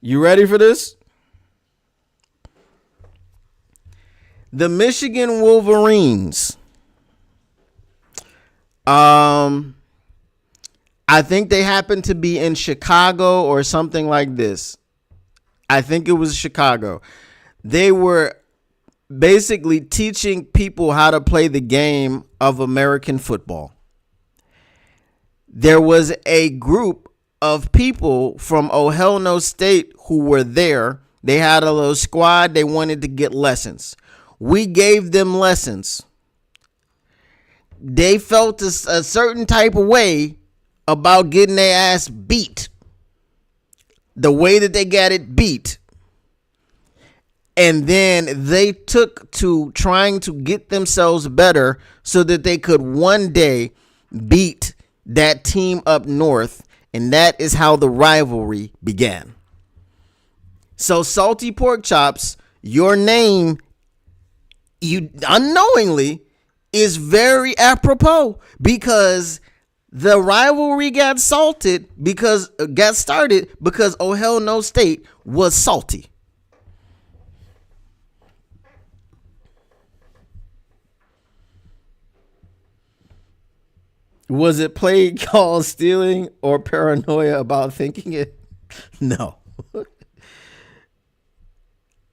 You ready for this? The Michigan Wolverines. I think they happened to be in Chicago or something like this. I think it was Chicago. They were basically teaching people how to play the game of American football. There was a group of people from Ohio State who were there. They had a little squad. They wanted to get lessons. We gave them lessons. They felt a certain type of way about getting their ass beat. The way that they got it beat. And then they took to trying to get themselves better so that they could one day beat that team up north. And that is how the rivalry began. So, Salty Pork Chops, your name, you unknowingly, is very apropos because the rivalry got started because Ohio State was salty. Was it play call stealing or paranoia about thinking it? No.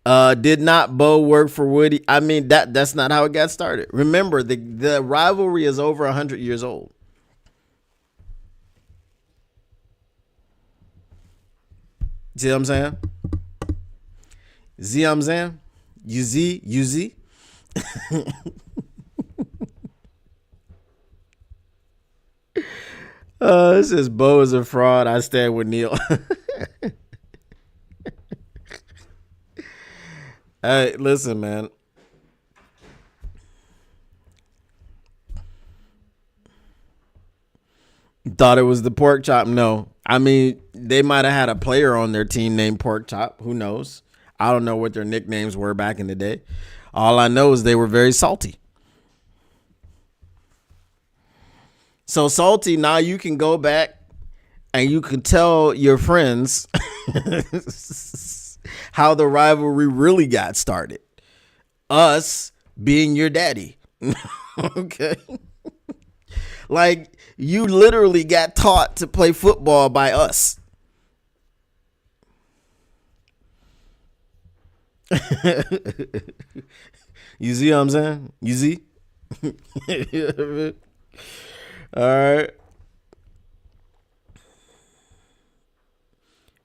Did not Bo work for Woody? I mean, that's not how it got started. Remember, the rivalry is over 100 years old. See what I'm saying? See what I'm saying? You see? This is Bo is a fraud. I stand with Neil. Hey, listen, man. Thought it was the pork chop? No. I mean, they might have had a player on their team named Pork Chop. Who knows? I don't know what their nicknames were back in the day. All I know is they were very salty. So salty, now you can go back and you can tell your friends how the rivalry really got started. Us being your daddy. Okay. Like, you literally got taught to play football by us. You see what I'm saying? You see? All right.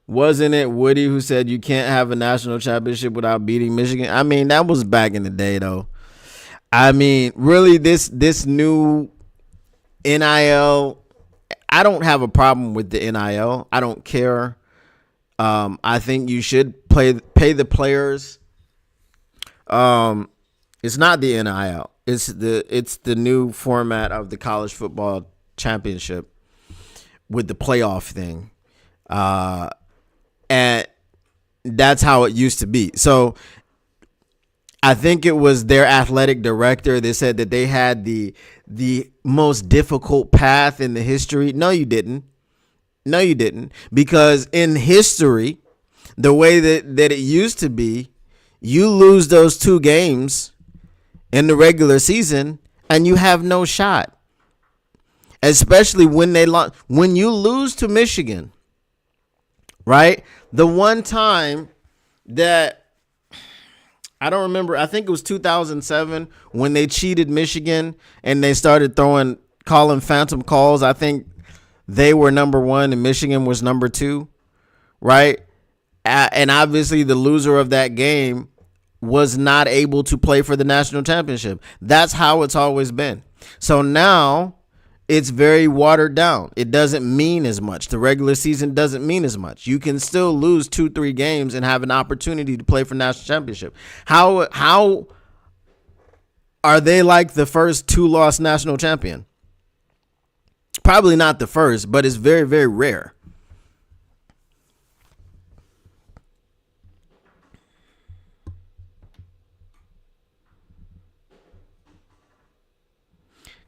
Wasn't it Woody who said you can't have a national championship without beating Michigan? I mean, that was back in the day, though. I mean, really, this new NIL, I don't have a problem with the NIL. I don't care. I think you should pay the players. It's not the NIL. It's the new format of the college football championship with the playoff thing. And that's how it used to be. So I think it was their athletic director. They said that they had the most difficult path in the history. No, you didn't. No, you didn't. Because in history, the way that it used to be, you lose those 2 games in the regular season and you have no shot. Especially when when you lose to Michigan, right? The one time that I don't remember, I think it was 2007 when they cheated Michigan and they started calling phantom calls. I think they were number 1 and Michigan was number 2, right? And obviously the loser of that game was not able to play for the national championship. That's how it's always been. So now it's very watered down. It doesn't mean as much. The regular season doesn't mean as much. You can still lose 2-3 games and have an opportunity to play for national championship. How are they like the first 2-loss national champion? Probably not the first, but it's very, very rare.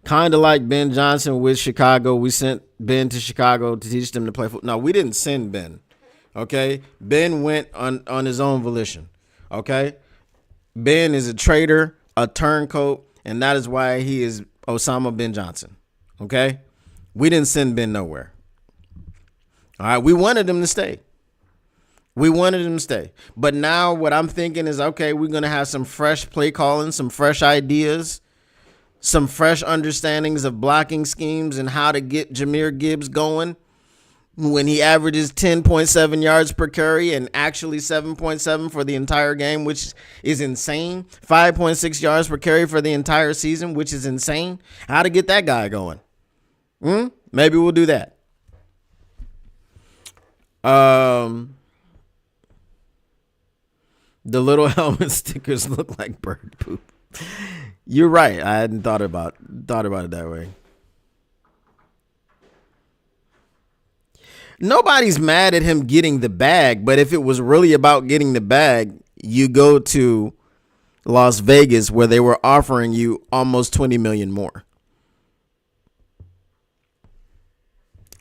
Kind of like Ben Johnson with Chicago. We sent Ben to Chicago to teach them to play football. No, we didn't send Ben. Okay? Ben went on his own volition. Okay? Ben is a traitor, a turncoat, and that is why he is Osama bin Johnson. Okay? We didn't send Ben nowhere. All right? We wanted him to stay. But now what I'm thinking is, okay, we're going to have some fresh play calling, some fresh ideas, some fresh understandings of blocking schemes and how to get Jahmyr Gibbs going when he averages 10.7 yards per carry and actually 7.7 for the entire game, which is insane. 5.6 yards per carry for the entire season, which is insane. How to get that guy going? Maybe we'll do that. The little helmet stickers look like bird poop. You're right. I hadn't thought about it that way. Nobody's mad at him getting the bag, but if it was really about getting the bag, you go to Las Vegas where they were offering you almost $20 million more.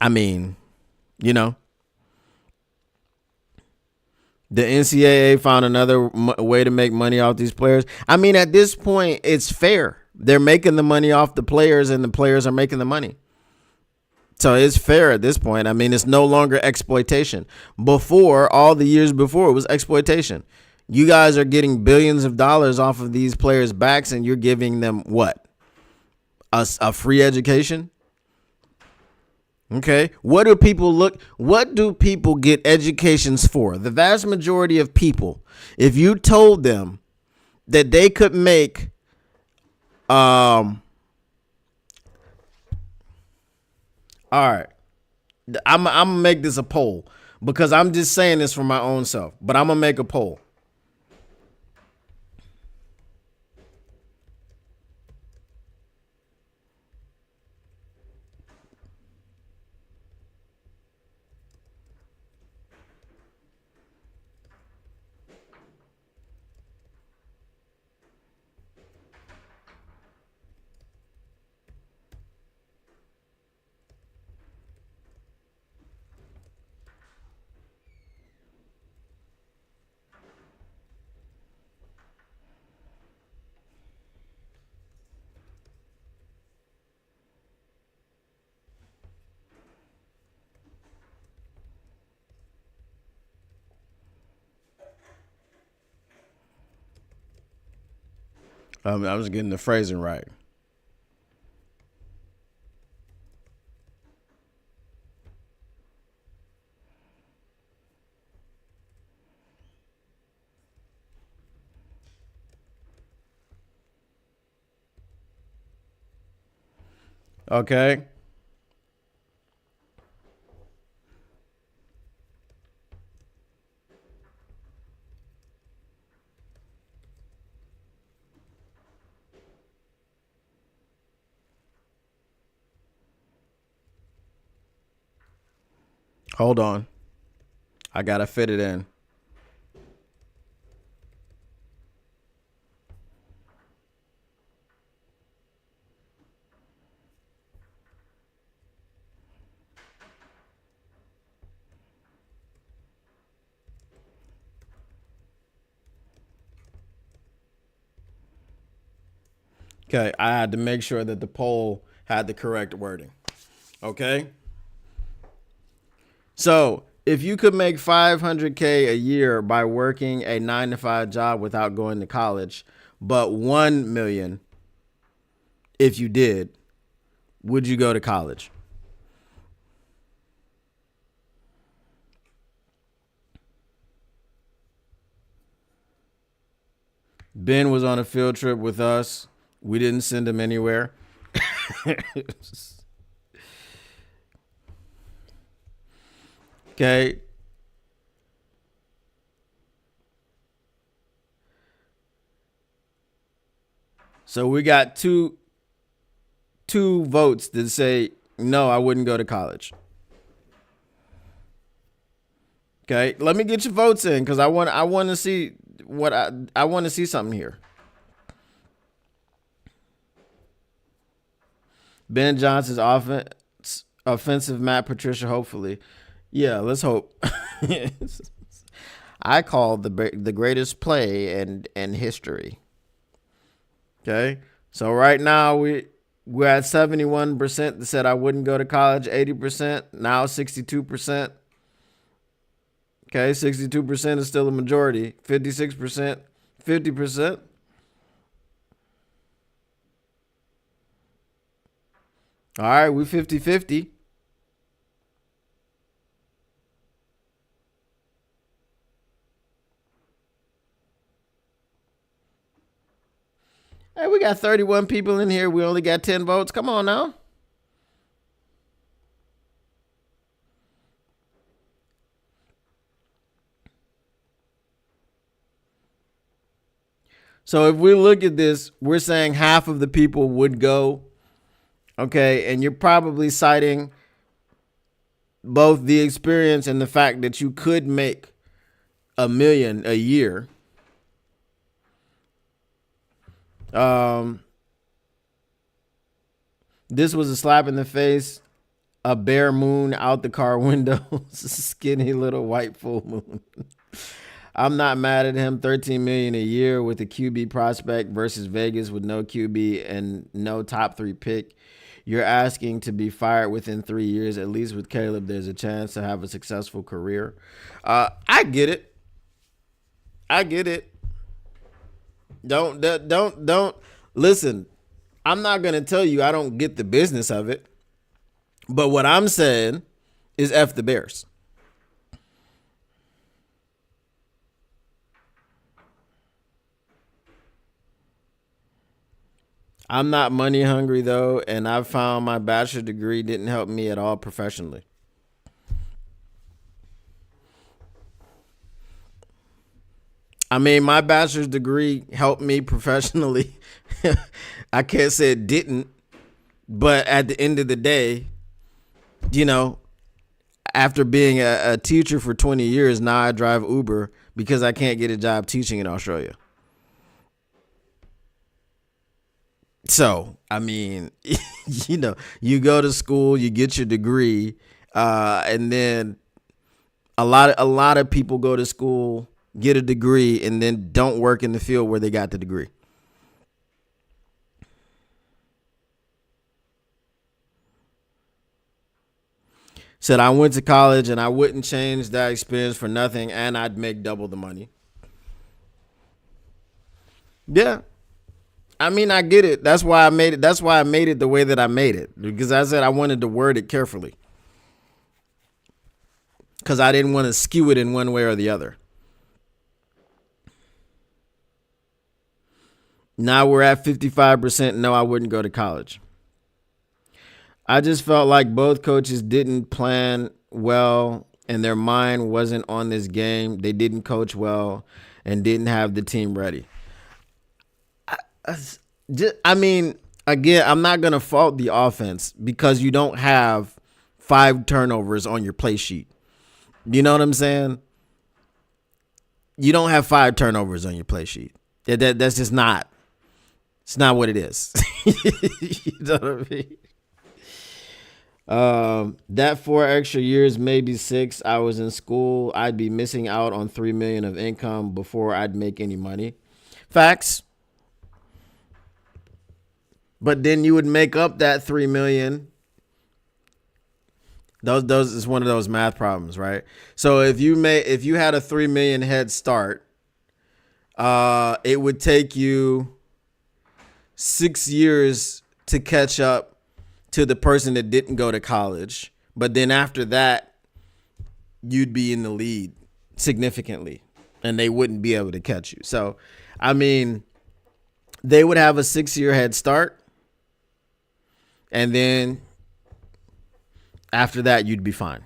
I mean, you know. The NCAA found another way to make money off these players. I mean, at this point, it's fair. They're making the money off the players, and the players are making the money. So it's fair at this point. I mean, it's no longer exploitation. Before, all the years before, it was exploitation. You guys are getting billions of dollars off of these players' backs, and you're giving them what? A free education? Okay. What do people get educations for? The vast majority of people, if you told them that they could make all right. I'm gonna make this a poll because I'm just saying this for my own self, but I'm gonna make a poll. I was getting the phrasing right. Okay. Hold on. I gotta fit it in. Okay, I had to make sure that the poll had the correct wording. Okay? So, if you could make $500K a year by working a 9-to-5 job without going to college, but $1 million if you did, would you go to college? Ben was on a field trip with us. We didn't send him anywhere. Okay. So we got two votes that say no, I wouldn't go to college. Okay, let me get your votes in because I want to see what I want to see something here. Ben Johnson's offensive Matt Patricia, hopefully. Yeah, let's hope. I called the greatest play in history. Okay, so right now we're at 71% that said I wouldn't go to college. 80%, now 62%. Okay, 62% is still a majority. 56%, 50%. All right, we 50-50. Hey, we got 31 people in here. We only got 10 votes. Come on now. So if we look at this, we're saying half of the people would go. Okay, and you're probably citing both the experience and the fact that you could make $1 million a year. This was a slap in the face, a bare moon out the car window, skinny little white full moon. I'm not mad at him. $13 million a year with a QB prospect versus Vegas with no QB and no top 3 pick. you're asking to be fired within 3 years. At least with Caleb, there's a chance to have a successful career. I get it. I get it. Don't listen. I'm not going to tell you I don't get the business of it. But what I'm saying is F the Bears. I'm not money hungry, though, and I found my bachelor's degree didn't help me at all professionally. I mean, my bachelor's degree helped me professionally. I can't say it didn't, but at the end of the day, you know, after being a teacher for 20 years, now I drive Uber because I can't get a job teaching in Australia. So, I mean, you know, you go to school, you get your degree, and then a lot of people go to school, get a degree, and then don't work in the field where they got the degree. Said I went to college and I wouldn't change that experience for nothing, and I'd make double the money. Yeah. I mean, I get it. That's why I made it. That's why I made it the way that I made it, because I said I wanted to word it carefully, because I didn't want to skew it in one way or the other. Now we're at 55%. No, I wouldn't go to college. I just felt like both coaches didn't plan well and their mind wasn't on this game. They didn't coach well and didn't have the team ready. I mean, again, I'm not going to fault the offense because you don't have 5 turnovers on your play sheet. You know what I'm saying? You don't have 5 turnovers on your play sheet. That's just not. It's not what it is. You know what I mean? That 4 extra years, maybe 6, I was in school, I'd be missing out on $3 million of income before I'd make any money. Facts. But then you would make up that $3 million. Those is one of those math problems, right? So if you had a $3 million head start, it would take you 6 years to catch up to the person that didn't go to college. But then after that, you'd be in the lead significantly and they wouldn't be able to catch you. So, I mean, they would have a 6-year head start. And then after that, you'd be fine.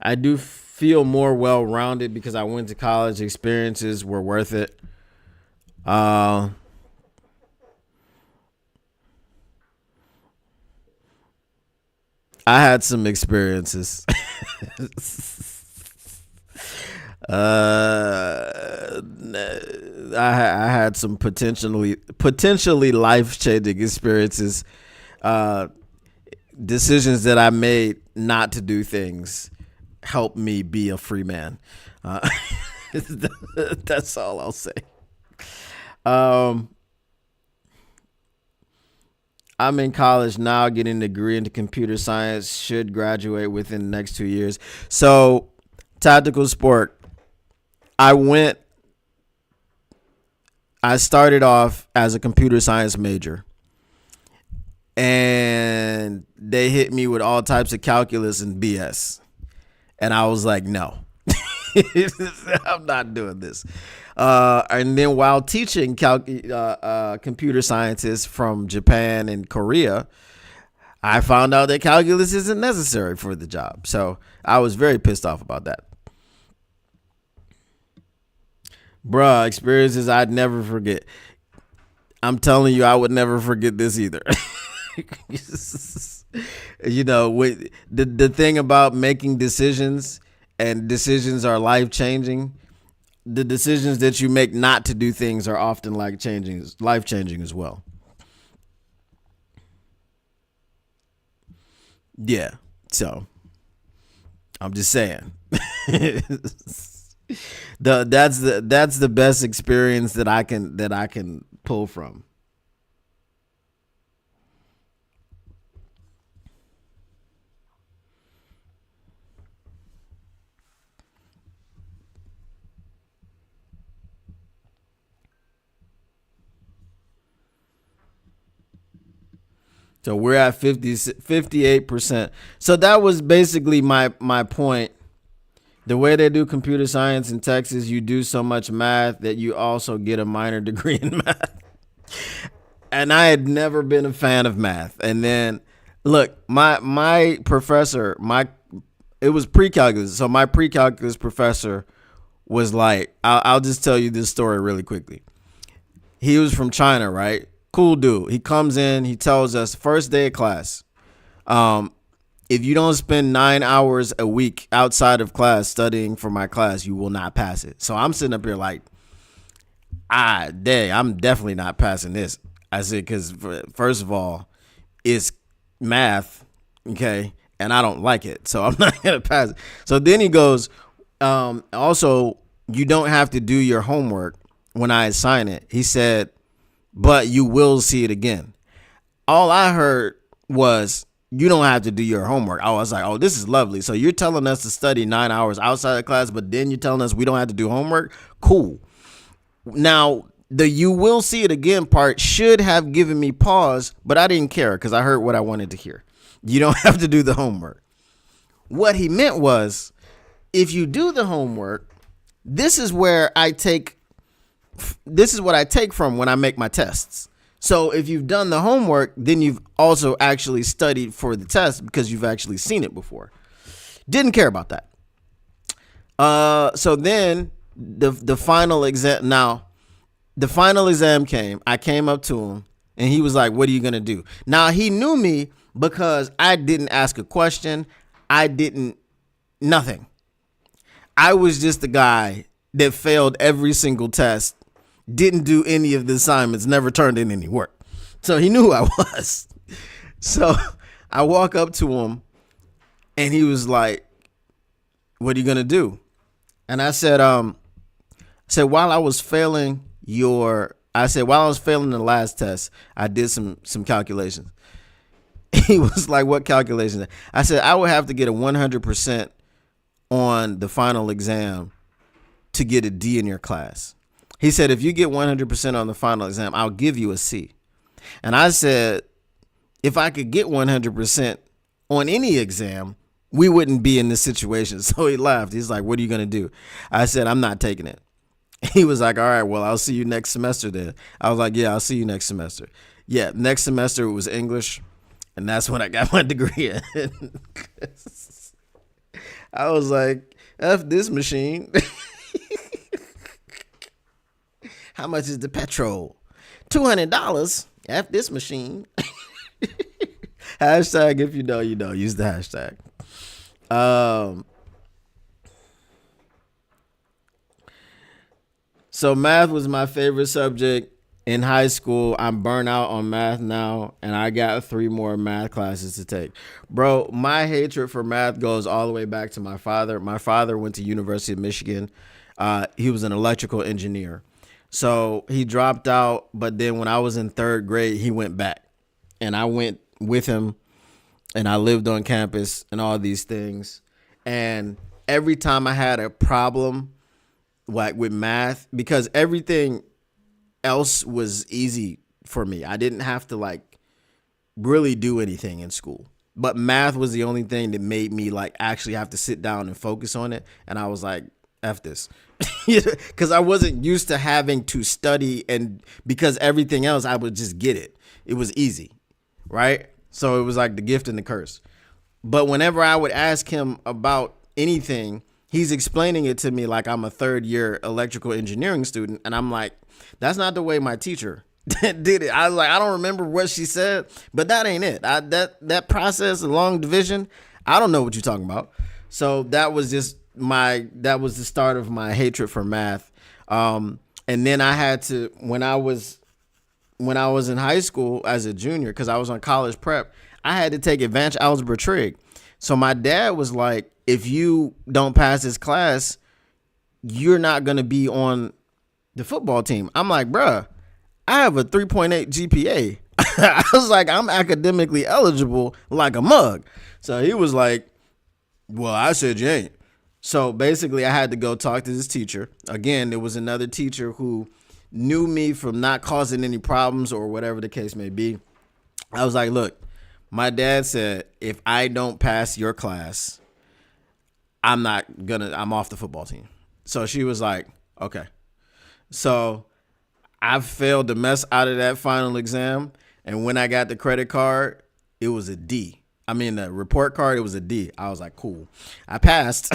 I do feel more well-rounded because I went to college. Experiences were worth it. I had some experiences. I had some potentially life-changing experiences. Decisions that I made not to do things helped me be a free man. That's all I'll say. I'm in college now, getting a degree into computer science, should graduate within the next 2 years. So, tactical sport. I started off as a computer science major, and they hit me with all types of calculus and BS. And I was like, no, I'm not doing this. And then while teaching computer scientists from Japan and Korea, I found out that calculus isn't necessary for the job. So I was very pissed off about that. Bruh, experiences I'd never forget. I'm telling you, I would never forget this either. You know, with the thing about making decisions, and decisions are life-changing, the decisions that you make not to do things are often life-changing as well. Yeah, so I'm just saying. That's the best experience that I can pull from. So we're at 58%. So that was basically my point. The way they do computer science in Texas, you do so much math that you also get a minor degree in math. And I had never been a fan of math. And then, look, my professor, it was pre-calculus. So my pre-calculus professor was like, I'll just tell you this story really quickly. He was from China, right? Cool dude. He comes in, he tells us, first day of class, if you don't spend 9 hours a week outside of class studying for my class, you will not pass it. So I'm sitting up here like, dang, I'm definitely not passing this. I said, because first of all, it's math, okay, and I don't like it, so I'm not going to pass it. So then he goes, also, you don't have to do your homework when I assign it. He said, but you will see it again. All I heard was, you don't have to do your homework. I was like, oh, this is lovely. So you're telling us to study 9 hours outside of class, but then you're telling us we don't have to do homework? Cool. Now, the you will see it again part should have given me pause, but I didn't care because I heard what I wanted to hear. You don't have to do the homework. What he meant was, if you do the homework, this is what I take from when I make my tests. So if you've done the homework, then you've also actually studied for the test because you've actually seen it before. Didn't care about that. So then the final exam. Now, the final exam came. I came up to him and he was like, "What are you gonna do?" Now he knew me because I didn't ask a question. I didn't nothing. I was just the guy that failed every single test. Didn't do any of the assignments, never turned in any work. So he knew who I was. So I walk up to him and he was like, "What are you going to do?" And I said, while I was failing the last test, I did some calculations. He was like, "What calculations?" I said, "I would have to get a 100% on the final exam to get a D in your class." He said, "If you get 100% on the final exam, I'll give you a C." And I said, if I could get 100% on any exam, we wouldn't be in this situation. So he laughed. He's like, "What are you going to do?" I said, "I'm not taking it." He was like, "All right, well, I'll see you next semester then." I was like, "Yeah, I'll see you next semester." Yeah, next semester it was English, and that's when I got my degree in. I was like, F this machine. How much is the petrol? $200. F this machine. Hashtag if you know, you know. Use the hashtag. So math was my favorite subject in high school. I'm burnt out on math now, and I got 3 more math classes to take. Bro, my hatred for math goes all the way back to my father. My father went to University of Michigan. He was an electrical engineer. So he dropped out, but then when I was in 3rd grade, he went back. And I went with him, and I lived on campus and all these things. And every time I had a problem, like with math, because everything else was easy for me. I didn't have to like really do anything in school. But math was the only thing that made me like actually have to sit down and focus on it. And I was like, F this. Because I wasn't used to having to study, and because everything else I would just get it. It was easy, right? So it was like the gift and the curse. But whenever I would ask him about anything, he's explaining it to me like I'm a 3rd year electrical engineering student, and I'm like, that's not the way my teacher did it. I was like, I don't remember what she said, but that ain't it. That process of long division, I don't know what you're talking about. So that was just that was the start of my hatred for math. And then I had to, when I was in high school as a junior, because I was on college prep, I had to take advanced algebra trig. So my dad was like, if you don't pass this class, you're not going to be on the football team. I'm like, bruh, I have a 3.8 GPA. I was like, I'm academically eligible like a mug. So he was like, well, I said you ain't. So basically I had to go talk to this teacher. Again, there was another teacher who knew me from not causing any problems or whatever the case may be. I was like, look, My dad said, if I don't pass your class, I'm off the football team. So she was like, okay. So I failed the mess out of that final exam. And when I got the credit card, it was a D. I mean, the report card, it was a D. I was like, cool. I passed.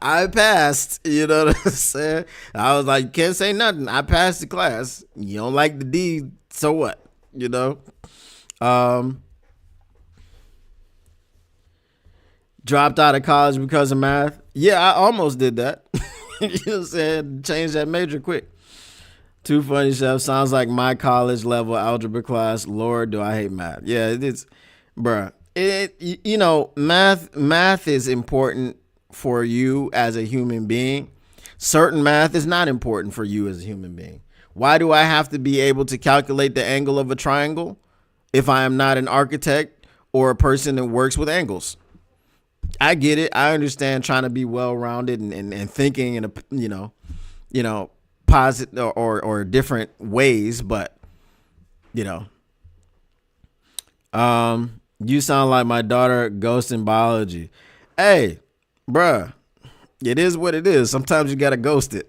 I passed. You know what I'm saying? I was like, can't say nothing. I passed the class. You don't like the D, so what? You know? Dropped out of college because of math. Yeah, I almost did that. You know what I'm saying? Change that major quick. Too funny, Chef. Sounds like my college level algebra class. Lord, do I hate math. Yeah, it's, bruh. You know, math is important for you as a human being. Certain math is not important for you as a human being. Why do I have to be able to calculate the angle of a triangle if I am not an architect or a person that works with angles? I get it. I understand trying to be well-rounded and thinking in a, positive or different ways, but you sound like my daughter ghost in biology. Hey, bruh, it is what it is. Sometimes you gotta ghost it.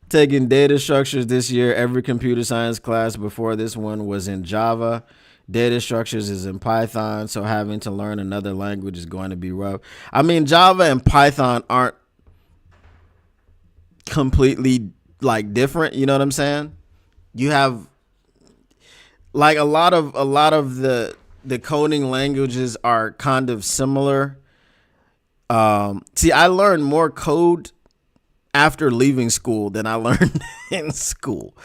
Taking data structures this year. Every computer science class before this one was in Java. Data structures is in Python, so having to learn another language is going to be rough. I mean, Java and Python aren't completely like different. You know what I'm saying? You have like a lot of the coding languages are kind of similar. See, I learned more code after leaving school than I learned in school.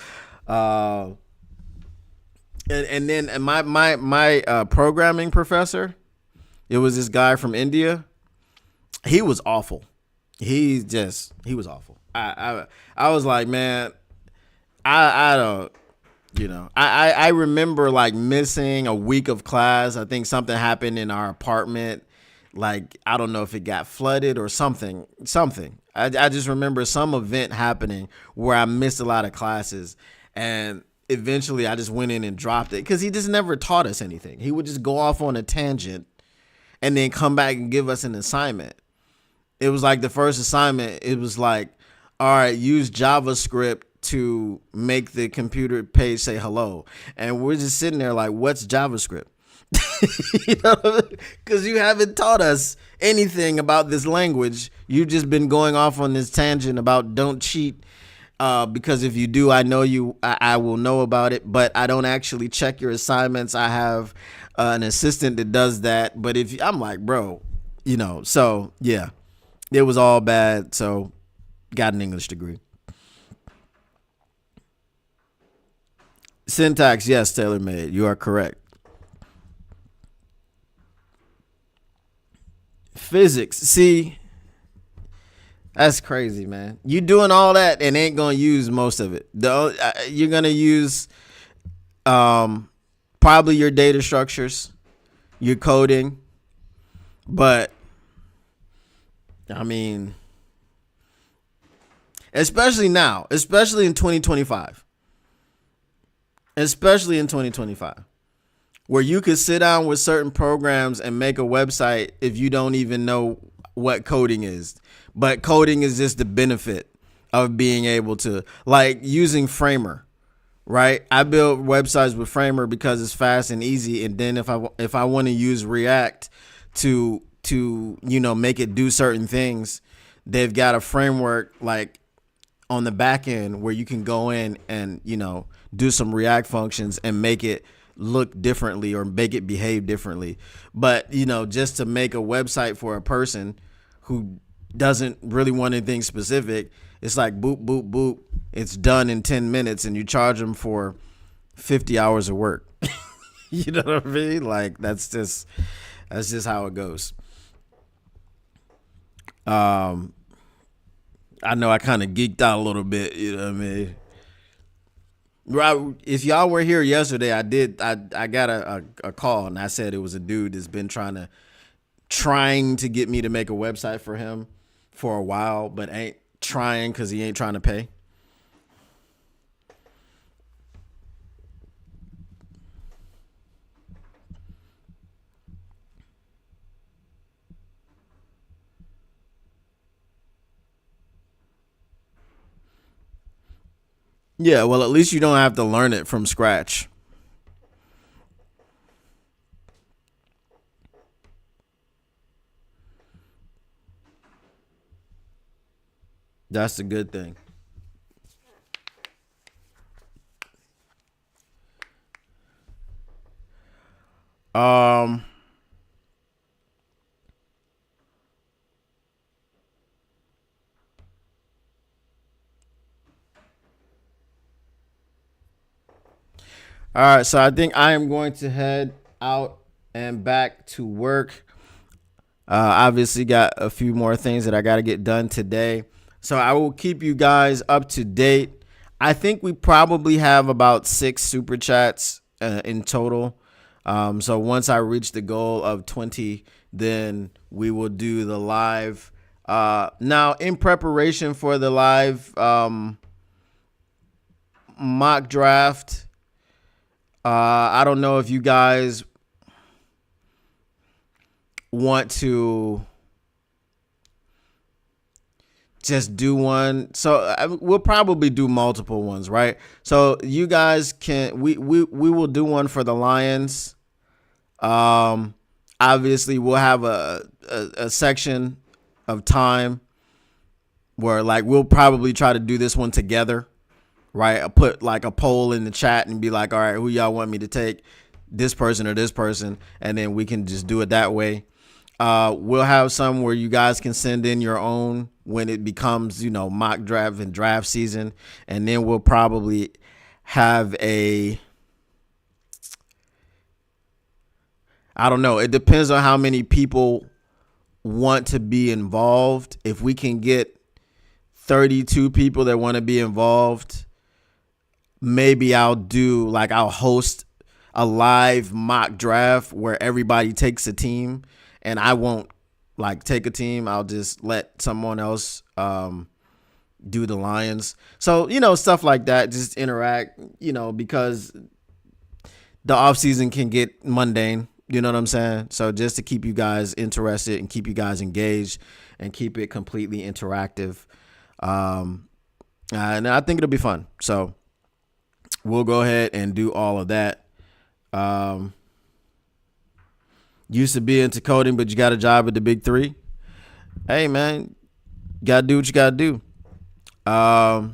And then my programming professor, it was this guy from India. He was awful. He was awful. I was like, man, I don't, I remember like missing a week of class. I think something happened in our apartment. Like, I don't know if it got flooded or something. I just remember some event happening where I missed a lot of classes, and eventually I just went in and dropped it because he just never taught us anything. He would just go off on a tangent and then come back and give us an assignment. It was like the first assignment. It was like, all right, use JavaScript to make the computer page say hello. And we're just sitting there like, what's JavaScript? Because you haven't taught us anything about this language. You've just been going off on this tangent about don't cheat. Because if you do, I will know about it, but I don't actually check your assignments. I have an assistant that does that. But I'm like, bro, so yeah, it was all bad. So got an English degree. Syntax, yes, tailor-made. You are correct. Physics, see, that's crazy, man. You doing all that and ain't gonna use most of it. You're gonna use probably your data structures, your coding, but I mean, especially in 2025. Especially in 2025. Where you could sit down with certain programs and make a website if you don't even know what coding is. But coding is just the benefit of being able to, like, using Framer, right? I build websites with Framer because it's fast and easy. And then if I want to use React to make it do certain things, they've got a framework like on the back end where you can go in and, do some React functions and make it look differently or make it behave differently. But, just to make a website for a person who doesn't really want anything specific, it's like boop, boop, boop. It's done in 10 minutes and you charge them for 50 hours of work. You know what I mean? Like, that's just how it goes. I know I kind of geeked out a little bit, you know what I mean? Right. If y'all were here yesterday, I got a call and I said it was a dude that's been trying to get me to make a website for him for a while, but ain't trying because he ain't trying to pay. Yeah, well, at least you don't have to learn it from scratch. That's the good thing. Um, all right, so I think I am going to head out and back to work. Obviously, got a few more things that I got to get done today. So I will keep you guys up to date. I think we probably have about 6 super chats in total. So once I reach the goal of 20, then we will do the live. Now, in preparation for the live mock draft, I don't know if you guys want to just do one. So we'll probably do multiple ones, right? So you guys can, we will do one for the Lions. Obviously we'll have a section of time where like we'll probably try to do this one together, right? I'll put like a poll in the chat and be like, all right, who y'all want me to take, this person or this person, and then we can just do it that way. We'll have some where you guys can send in your own when it becomes, mock draft and draft season. And then we'll probably have I don't know. It depends on how many people want to be involved. If we can get 32 people that want to be involved, maybe I'll host a live mock draft where everybody takes a team. And I won't take a team. I'll just let someone else do the Lions. So, stuff like that. Just interact, because the offseason can get mundane. You know what I'm saying? So just to keep you guys interested and keep you guys engaged and keep it completely interactive. And I think it'll be fun. So we'll go ahead and do all of that. Used to be into coding, but you got a job at the big 3. Hey, man, gotta do what you gotta do. I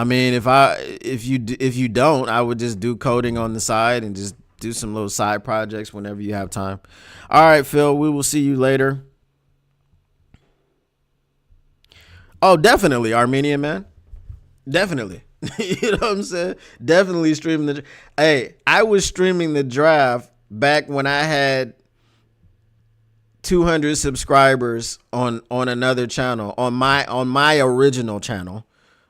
mean, if you don't, I would just do coding on the side and just do some little side projects whenever you have time. All right, Phil, we will see you later. Oh, definitely, Armenian man. Definitely. You know what I'm saying? Definitely streaming Hey, I was streaming the draft back when I had 200 subscribers on another channel, on my original channel.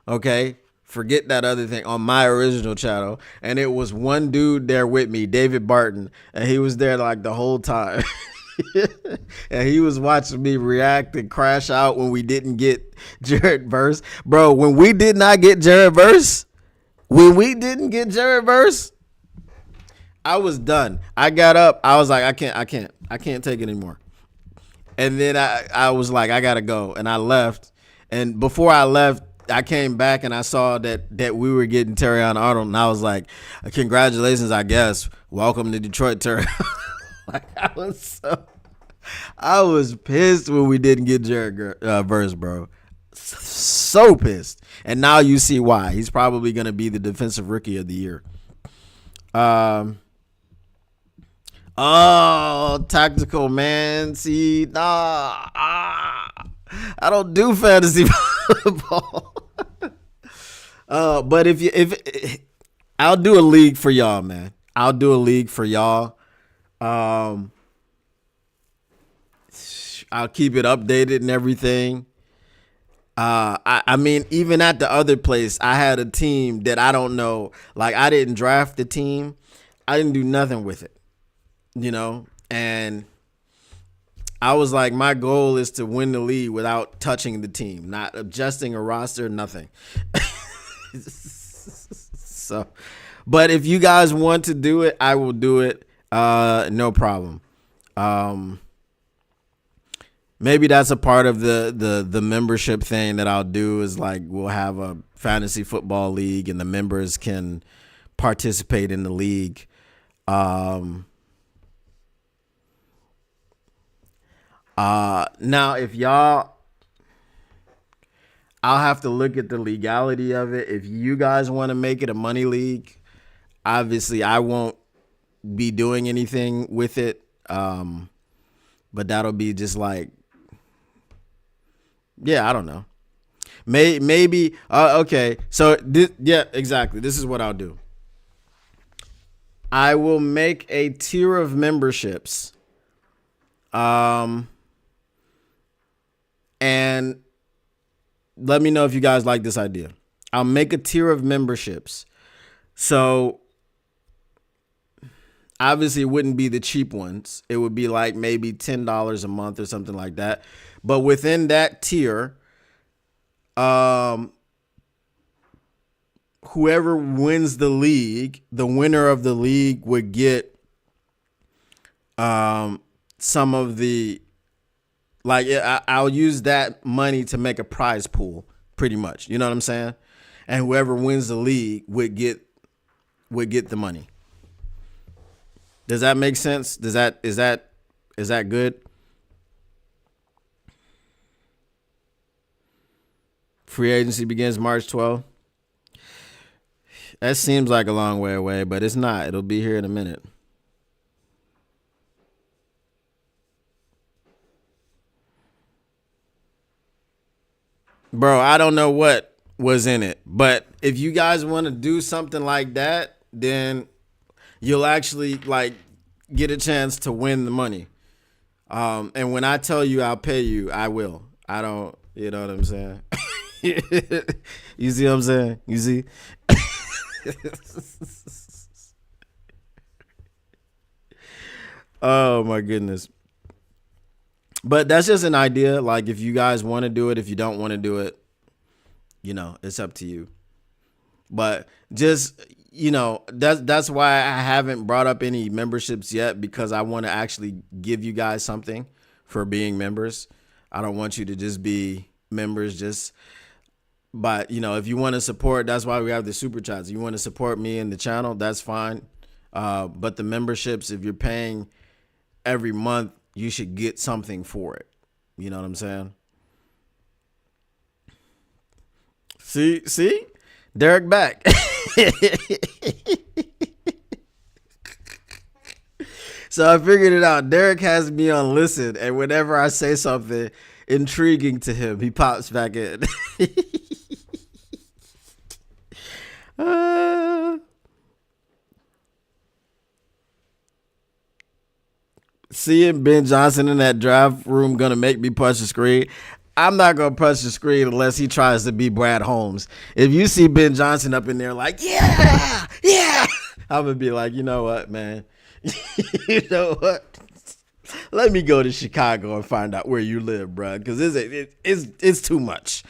Okay, forget that other thing, on my original channel, and it was one dude there with me, David Barton, and he was there like the whole time. And he was watching me react and crash out when we didn't get Jared Verse. Bro, when we did not get Jared Verse, I was done. I got up. I was like, I can't take it anymore. And then I was like, I gotta go. And I left. And before I left, I came back and I saw that we were getting Terrion Arnold. And I was like, congratulations, I guess. Welcome to Detroit, Terry. Like I was pissed when we didn't get Jared Verse, bro. So pissed. And now you see why. He's probably going to be the defensive rookie of the year. Oh, tactical, man. See, I don't do fantasy football. But if I'll do a league for y'all, man. I'll do a league for y'all. I'll keep it updated and everything. I mean, even at the other place, I had a team that I don't know. Like, I didn't draft the team. I didn't do nothing with it, and I was like, my goal is to win the league without touching the team, not adjusting a roster, nothing. So, but if you guys want to do it, I will do it. No problem. Maybe that's a part of the membership thing that I'll do is like we'll have a fantasy football league and the members can participate in the league. Now if y'all, I'll have to look at the legality of it. If you guys want to make it a money league, obviously I won't be doing anything with it. But that'll be just like, yeah, I don't know. Maybe okay. So yeah, exactly. This is what I'll do. I will make a tier of memberships. And let me know if you guys like this idea. I'll make a tier of memberships. So obviously it wouldn't be the cheap ones. It would be like maybe $10 a month or something like that. But within that tier, whoever wins the league, the winner of the league would get some of the, like, I'll use that money to make a prize pool, pretty much. You know what I'm saying? And whoever wins the league would get the money. Does that make sense? Is that good? Free agency begins March 12th. That seems like a long way away, but it's not. It'll be here in a minute. Bro, I don't know what was in it, but if you guys want to do something like that, then you'll actually like get a chance to win the money. And when I tell you I'll pay you, I will. I don't, you know what I'm saying? You see what I'm saying? You see? Oh my goodness. But that's just an idea. Like if you guys want to do it, if you don't want to do it, you know, it's up to you. But just, you know, that's why I haven't brought up any memberships yet, because I want to actually give you guys something for being members. I don't want you to just be members just. But, you know, if you want to support, that's why we have the super chats. If you want to support me and the channel, that's fine. But the memberships, if you're paying every month, you should get something for it. You know what I'm saying? See? Derek back. So I figured it out. Derek has me on listen, and whenever I say something intriguing to him, he pops back in. Seeing Ben Johnson in that draft room gonna make me punch the screen. I'm not gonna punch the screen unless he tries to be Brad Holmes. If you see Ben Johnson up in there like, yeah, I'm gonna be like, you know what, man? You know what? Let me go to Chicago and find out where you live, bro, because it's too much.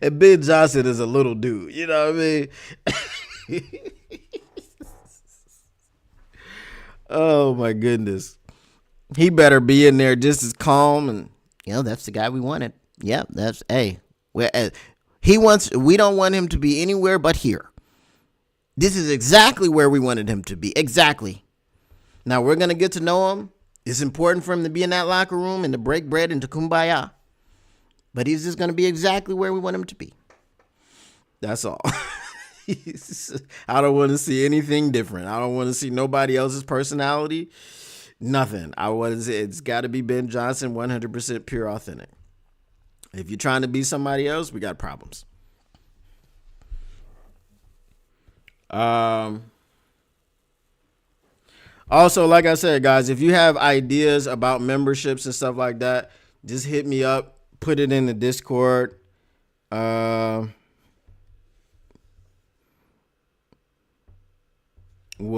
And Ben Johnson is a little dude, you know what I mean? Oh my goodness, he better be in there just as calm and, you know, that's the guy we wanted. Yeah, that's we don't want him to be anywhere but here. This is exactly where we wanted him to be. Exactly. Now we're going to get to know him. It's important for him to be in that locker room and to break bread and to kumbaya. But he's just going to be exactly where we want him to be. That's all. I don't want to see anything different. I don't want to see nobody else's personality. Nothing. I want to say it's got to be Ben Johnson, 100% pure authentic. If you're trying to be somebody else, we got problems. Also, like I said, guys, if you have ideas about memberships and stuff like that, just hit me up, put it in the Discord. We'll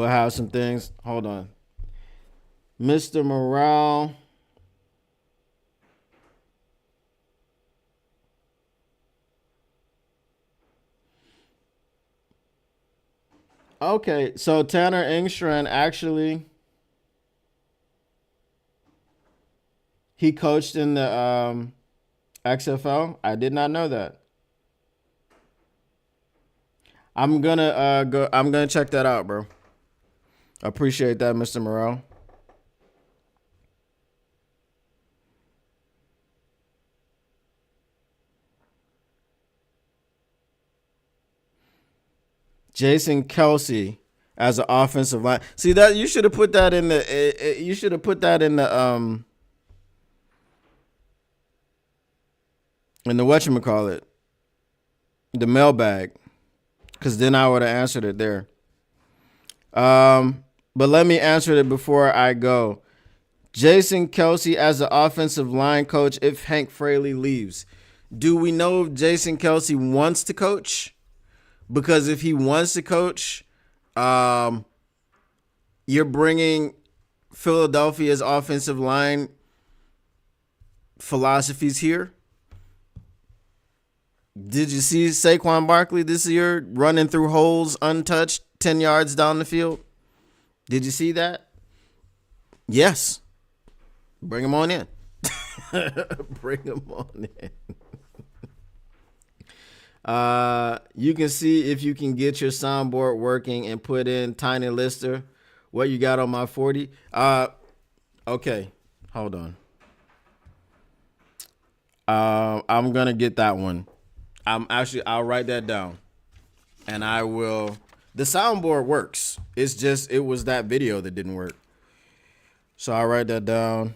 have some things. Hold on. Mr. Morale. Okay, so Tanner Engstrand actually He coached in the XFL. I did not know that. I'm gonna go. I'm gonna check that out, bro. Appreciate that, Mr. Morrell. Jason Kelsey as an offensive line. See that you should have put that in the. You should have put that in the whatchamacallit, the mailbag, because then I would have answered it there. But let me answer it before I go. Jason Kelsey as the offensive line coach if Hank Fraley leaves. Do we know if Jason Kelsey wants to coach? Because if he wants to coach, you're bringing Philadelphia's offensive line philosophies here. Did you see Saquon Barkley this year running through holes untouched 10 yards down the field? Did you see that? Yes. Bring him on in. Bring him on in. You can see if you can get your soundboard working and put in Tiny Lister. What you got on my 40? Okay. Hold on. I'm going to get that one. I'll write that down. And I will. The soundboard works. It's just, it was that video that didn't work. So I'll write that down.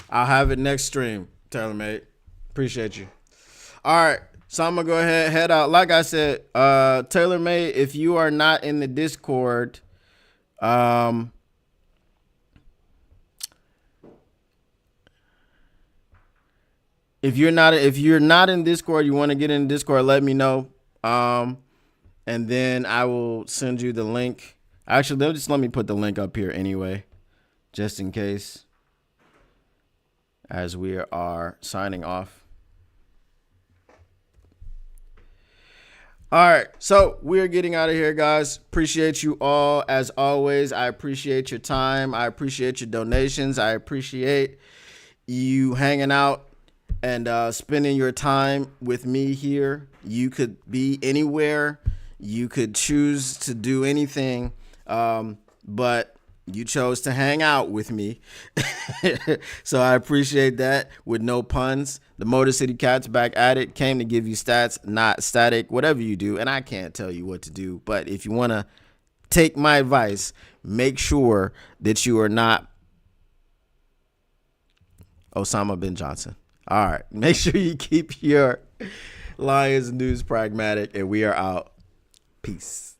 I'll have it next stream, TaylorMade. Appreciate you. All right. So I'm going to go ahead, head out. Like I said, TaylorMade, if you are not in the Discord, if you're not in Discord, you want to get in Discord, let me know. And then I will send you the link. Actually, they'll just let me put the link up here anyway, just in case, as we are signing off. All right, so we're getting out of here, guys. Appreciate you all. As always, I appreciate your time. I appreciate your donations. I appreciate you hanging out and spending your time with me here. You could be anywhere. You could choose to do anything, but you chose to hang out with me. So I appreciate that. With no puns, the Motor City Cats back at it. Came to give you stats, not static, whatever you do. And I can't tell you what to do. But if you want to take my advice, make sure that you are not Osama bin Johnson. All right. Make sure you keep your Lions news pragmatic. And we are out. Peace.